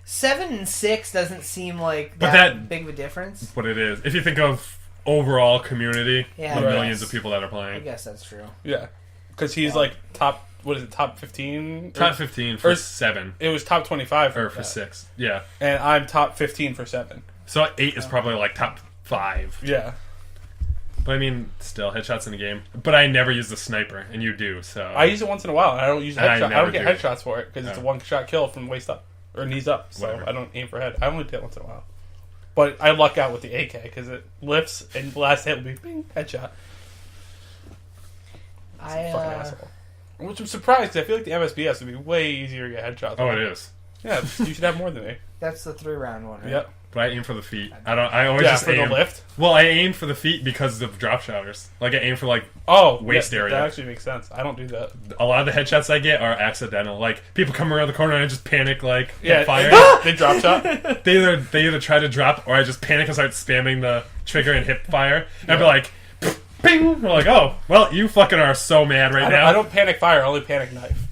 7 and 6 doesn't seem like But that that- big of a difference. What it is, if you think of overall community, Yeah, the I millions guess. of people that are I playing. guess that's true. Yeah, because he's like top. What is it? Top 15. Top 15 for or- 7 It was top 25 or for that. 6. Yeah, and I'm top 15 for 7. so 8 is probably like top 5. Yeah, But I mean, still headshots in the game. But I never use the sniper, and you do. So I use it once in a while. And I don't use And I headshot. I never don't get do. headshots for it because it's a Oh. one-shot kill from waist up or knees up. So Whatever. I don't aim for head. I only do it once in a while. But I luck out with the AK because it lifts and the last hit will be bing, headshot. Fucking asshole. Which I'm surprised 'cause I feel like the MSBS would be way easier to get headshots. oh, on. it is. Yeah, you should have more than me. That's the 3-round one, right? Yep. But I aim for the feet. I always Yeah, just for aim. the lift. Well, I aim for the feet because of drop shotters. Like I aim for like Oh, waist yeah, area. That actually makes sense. I don't do that. a lot of the headshots I get are accidental. Like people come around the corner and I just panic, like Yeah, hit fire. they drop shot. they either try to drop or I just panic and start spamming the trigger and hip fire. And I'd be like, ping. We're like, oh, well, you fucking are so mad right now. I don't panic fire. I only panic knife.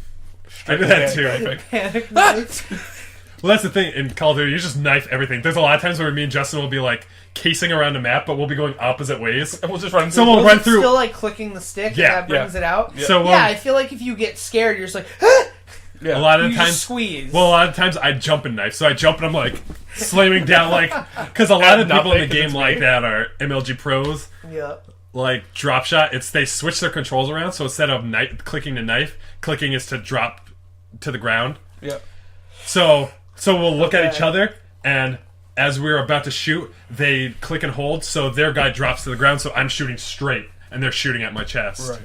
I do that too. Panic knifing. Panic knife. Well, that's the thing in Call of Duty. You just knife everything. There's a lot of times where me and Justin will be like casing around a map, but we'll be going opposite ways. And we'll just run. So we'll through. run Is it through. still like clicking the stick Yeah, and that brings it out? Yeah. So Yeah, I feel like if you get scared, you're just like, Yeah. a lot of you the just times. squeeze. Well, a lot of times I jump and knife. So I jump and I'm like slamming down, like because a lot of At people in the nothing, game it's like me. that are MLG pros. yeah. Like drop shot, it's they switch their controls around. So instead of clicking to knife, clicking is to drop to the ground. Yeah. So we'll look at Okay. each other, and as we're about to shoot, they click and hold. So their guy drops to the ground. So I'm shooting straight, and they're shooting at my chest. Right.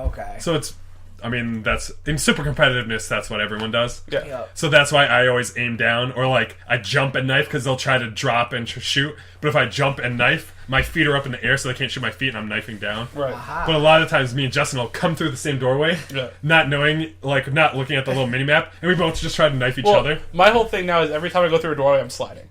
Okay. So it's, I mean, that's in super competitiveness. That's what everyone does. Yeah. Yeah. So that's why I always aim down, or like I jump and knife because they'll try to drop and shoot. But if I jump and knife, my feet are up in the air, so they can't shoot my feet, and I'm knifing down. Right. Aha. But a lot of times, me and Justin will come through the same doorway, Yeah. not knowing, like, not looking at the little mini map, and we both just try to knife each Well, other. my whole thing now is every time I go through a doorway, I'm sliding.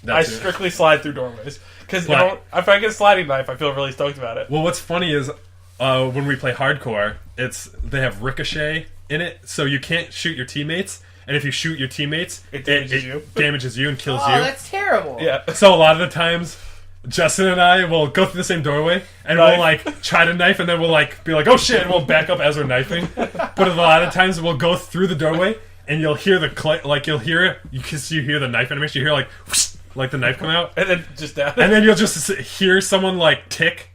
That's I it. strictly slide through doorways because But- if I get a sliding knife, I feel really stoked about it. Well, what's funny is when we play hardcore, they have ricochet in it, so you can't shoot your teammates. And if you shoot your teammates, It damages you. damages you and kills Oh, you. that's terrible. Yeah. So a lot of the times, Justin and I will go through the same doorway, and Knife. we'll like try to knife, and then we'll like be like, "Oh shit!" and we'll back up as we're knifing. But a lot of times, we'll go through the doorway, and you'll hear the you'll hear it because you hear the knife animation. You hear like whoosh, like the knife come out, And then just down. and then you'll just hear someone like tick,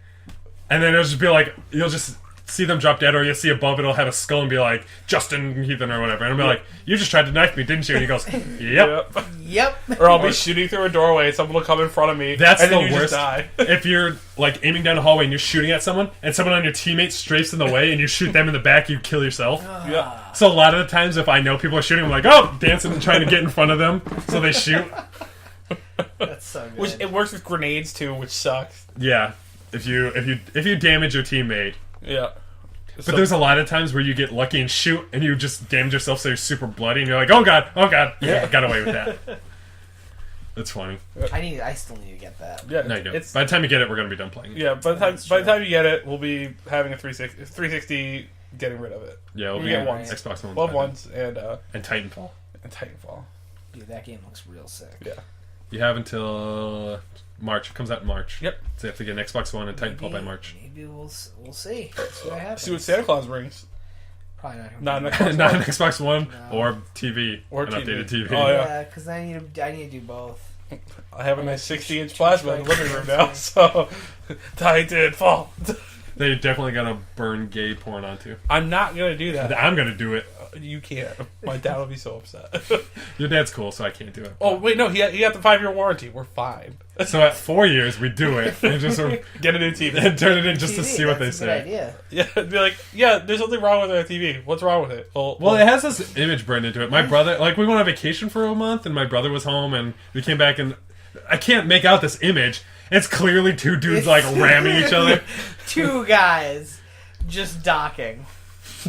and then it'll just be like you'll just see them drop dead, or you see above it'll have a skull and be like, Justin Heathen or whatever. And I'll be like, you just tried to knife me, didn't you? And he goes, yep. Yep. Or I'll be shooting through a doorway, someone will come in front of me, That's and then the you worst. just die. If you're like aiming down a hallway and you're shooting at someone, and someone on your teammate strafes in the way, and you shoot them in the back, you kill yourself. Yeah. So a lot of the times, if I know people are shooting, I'm like, oh, dancing and trying to get in front of them, so they shoot. That's so good. Which it works with grenades too, which sucks. Yeah, if you damage your teammate. Yeah. But there's a lot of times where you get lucky and shoot, and you just damage yourself, so you're super bloody, and you're like, oh god, yeah, got away with that. That's funny. I still need to get that. Yeah, No, you don't. By the time you get it, we're going to be done playing it. Yeah, by the time you get it, we'll be having a 360 getting rid of it. Yeah, we'll You be get on ones. Xbox One. Love ones and Titanfall. Titanfall. Dude, that game looks real sick. Yeah. You have until March. It comes out in March. Yep. So you have to get an Xbox One and Titanfall by March. Maybe we'll see. See what happens. See what Santa Claus brings. Probably not. Not an Xbox Not One. an Xbox One No. or TV. Or an TV. updated TV. Oh, yeah. Yeah, because I need to do both. I have a nice 60-inch plasma in the living room now, so Titanfall. They definitely got to burn gay porn onto. I'm not gonna do that. I'm going to do it. You can't. My dad will be so upset. Your dad's cool, so I can't do it. Oh wait, no, he got the 5-year warranty. We're fine. So at 4 years, we do it. And just sort of Get a new TV. and turn it in just to TV, see what they that's a good say. idea. Yeah, be like, yeah, there's something wrong with our TV. What's wrong with it? Well, it has this image burned into it. My brother, like, we went on vacation for a month, and my brother was home, and we came back, and I can't make out this image. It's clearly two dudes, like, ramming each other. Two guys just docking.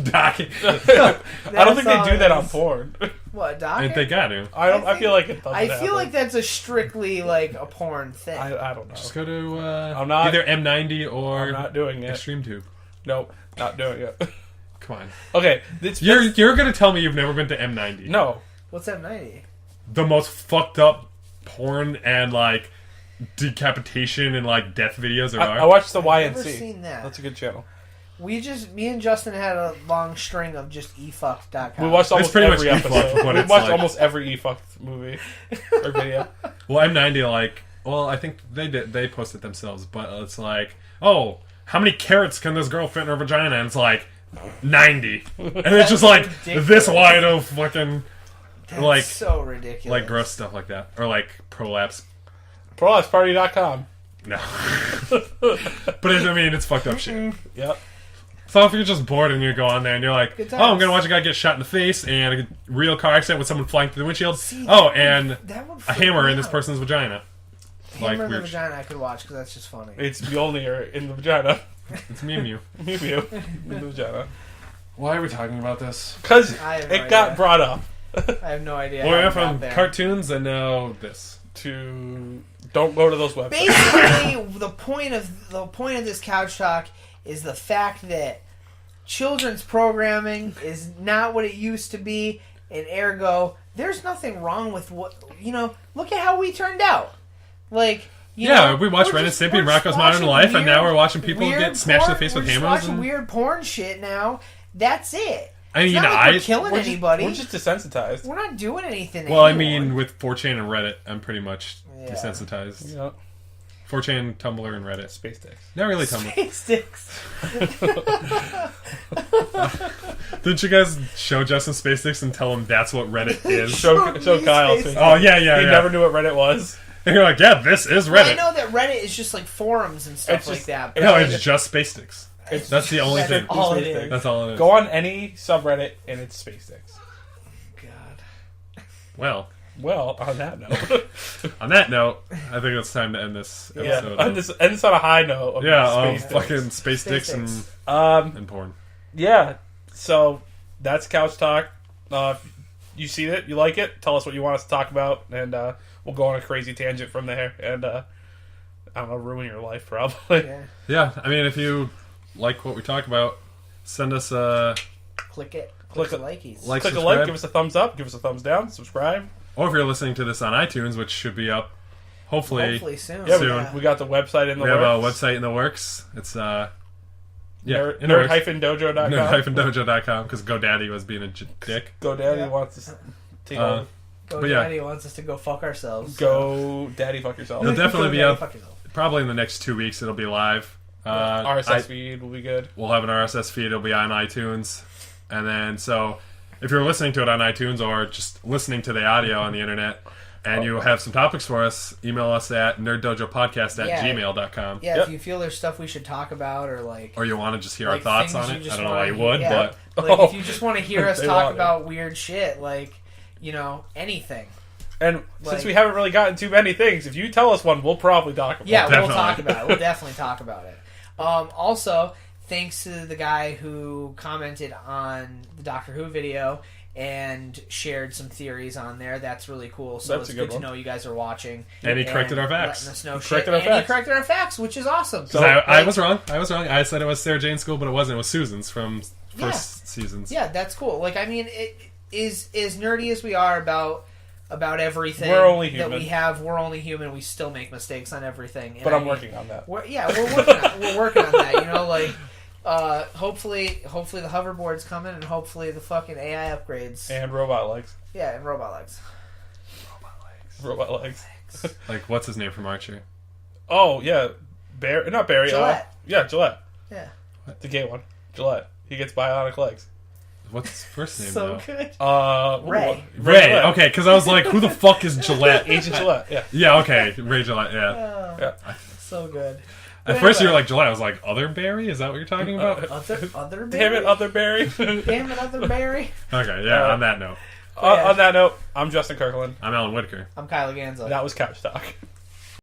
Docking. I don't think all they do it that on is. porn. What, docking? They got to. I feel like it doesn't I feel happen. like that's a strictly like a porn thing. I don't know. Just go to I'm not- either M90 or I'm not doing it. Extreme Tube. Nope, not doing it. Come on. Okay, You're going to tell me you've never been to M90. no. What's M90? The most fucked up porn and, like, decapitation and, like, death videos there are. I watched the I've YNC. never seen that. That's a good channel. Me and Justin had a long string of just efuck.com. We watched almost pretty much every E-fucked, episode. but We it's watched like- almost every E-fucked movie or video. Well, M90, like, well, I think they posted themselves, but it's like, oh, how many carrots can this girl fit in her vagina? And it's like 90, and it's just like ridiculous. this wide of fucking That's like so ridiculous. like gross stuff like that, or like prolapse. ProlapseParty.com. No, but I mean, it's fucked up shit. Yep. So if you're just bored and you go on there and you're like, Good oh, times. I'm gonna watch a guy get shot in the face and a real car accident with someone flying through the windshield. See, Oh, and that would a freak hammer me in this out. person's vagina. Hammer in the weird vagina I could watch because that's just funny. It's Mjolnir in the vagina. It's Mew Mew. Mew Mew in the vagina. Why are we talking about this? Because I have no it got idea. brought up I have no idea. Well, how we we went got from there. cartoons and now this. to don't go to those websites. Basically, the point of this couch talk is the fact that children's programming is not what it used to be, and ergo, there's nothing wrong with what Look at how we turned out. Like, you know, We watched we're Ren and just- Stimpy we're and just Rocko's Modern watching Life, and weird- now we're watching people weird get smashed in the porn. face We're with just hammers. watching And, weird porn shit now. That's it. I It's mean, not like we're killing We're just- anybody. We're just desensitized. We're not doing anything. well, I anymore. mean, with 4chan and Reddit, I'm pretty much Yeah. desensitized. Yeah. 4chan, Tumblr, and Reddit. Space dicks. Not really Tumblr. Space sticks. Didn't you guys show Justin Space Sticks and tell him that's what Reddit is? Show me Kyle. Space Oh, yeah, yeah, He yeah. never knew what Reddit was. And you're like, yeah, this is Well, I Reddit. know that Reddit is just like forums and stuff It's like just- that. No, but it's just Space Sticks. It's That's the only that's thing. all it Space is. Sticks. That's all it is. Go on any subreddit and it's space dicks. God. Well, Well, on that note. on that note, I think it's time to end this yeah. episode. And this on a high note. Of Yeah, space dicks. fucking Space Sticks and, Sticks. and porn. Yeah. So that's Couch Talk. You see it? You like it? Tell us what you want us to talk about, and we'll go on a crazy tangent from there. And I don't know, ruin your life probably. Yeah. Yeah, I mean, if you like what we talk about, send us a... Click it. Click Click it. the likies. Like, Click a subscribe. like, give us a thumbs up, give us a thumbs down, subscribe. Or if you're listening to this on iTunes, which should be up, hopefully soon. Yeah, Soon. we got the website in the we have a works. website in the works. It's, in the works. Nerd-dojo.com. Nerd-dojo.com, because GoDaddy was being a dick. GoDaddy Yeah. wants us to take Uh, over. Go But yeah. Daddy wants us to go fuck ourselves. Go daddy fuck yourself. It'll definitely Go be Daddy, up fuck yourself. probably in the next 2 weeks. It'll be live. RSS feed will be good. We'll have an RSS feed. It'll be on iTunes. And then, so, if you're listening to it on iTunes or just listening to the audio on the internet, and you have some topics for us, email us at nerddojopodcast@gmail.com. Yeah, Yep. if you feel there's stuff we should talk about, or like, or you want to just hear our like thoughts things on you it. just I don't know why wanna you would, yeah. but Like, if you just want to hear us They talk want it. about weird shit, like, anything. And Like- since we haven't really gotten too many things, if you tell us one, we'll probably talk about Yeah, it. we'll Definitely. talk about it. We'll definitely talk about it. Also, thanks to the guy who commented on the Doctor Who video and shared some theories on there. That's really cool. So That's it's a good good to one. know you guys are watching. And he corrected our facts. Letting us know He shit. corrected our And facts. he corrected our facts, which is awesome. 'cause I was wrong. I said it was Sarah Jane's school, but it wasn't. It was Susan's from first seasons. Yeah, that's cool. Like, I mean, it is as nerdy as we are about everything. We're only that human. we have. We're only human. We still make mistakes on everything. And But I I'm mean, working on that. we're working on that. You know, like hopefully the hoverboard's coming, and hopefully the fucking AI upgrades. And robot legs. Yeah, and robot legs. Robot legs. Like, what's his name from Archer? Oh, yeah. Not Barry. Gillette. Yeah, Gillette. Yeah, The gay one. Gillette. He gets bionic legs. What's his first name, so though? good. Ray. Ray. Gillette. Okay, because I was like, who the fuck is Gillette? Agent Gillette, yeah. Yeah, okay. Ray Gillette, yeah. Oh, Yeah. so good. At first you were like Gillette. I was like, other Barry? Is that what you're talking about? Other Damn it, other Barry. Damn it, other Barry. Okay, yeah, on that note. On that note, I'm Justin Kirkland. I'm Alan Whitaker. I'm Kyle Ganza. That was Couch Talk.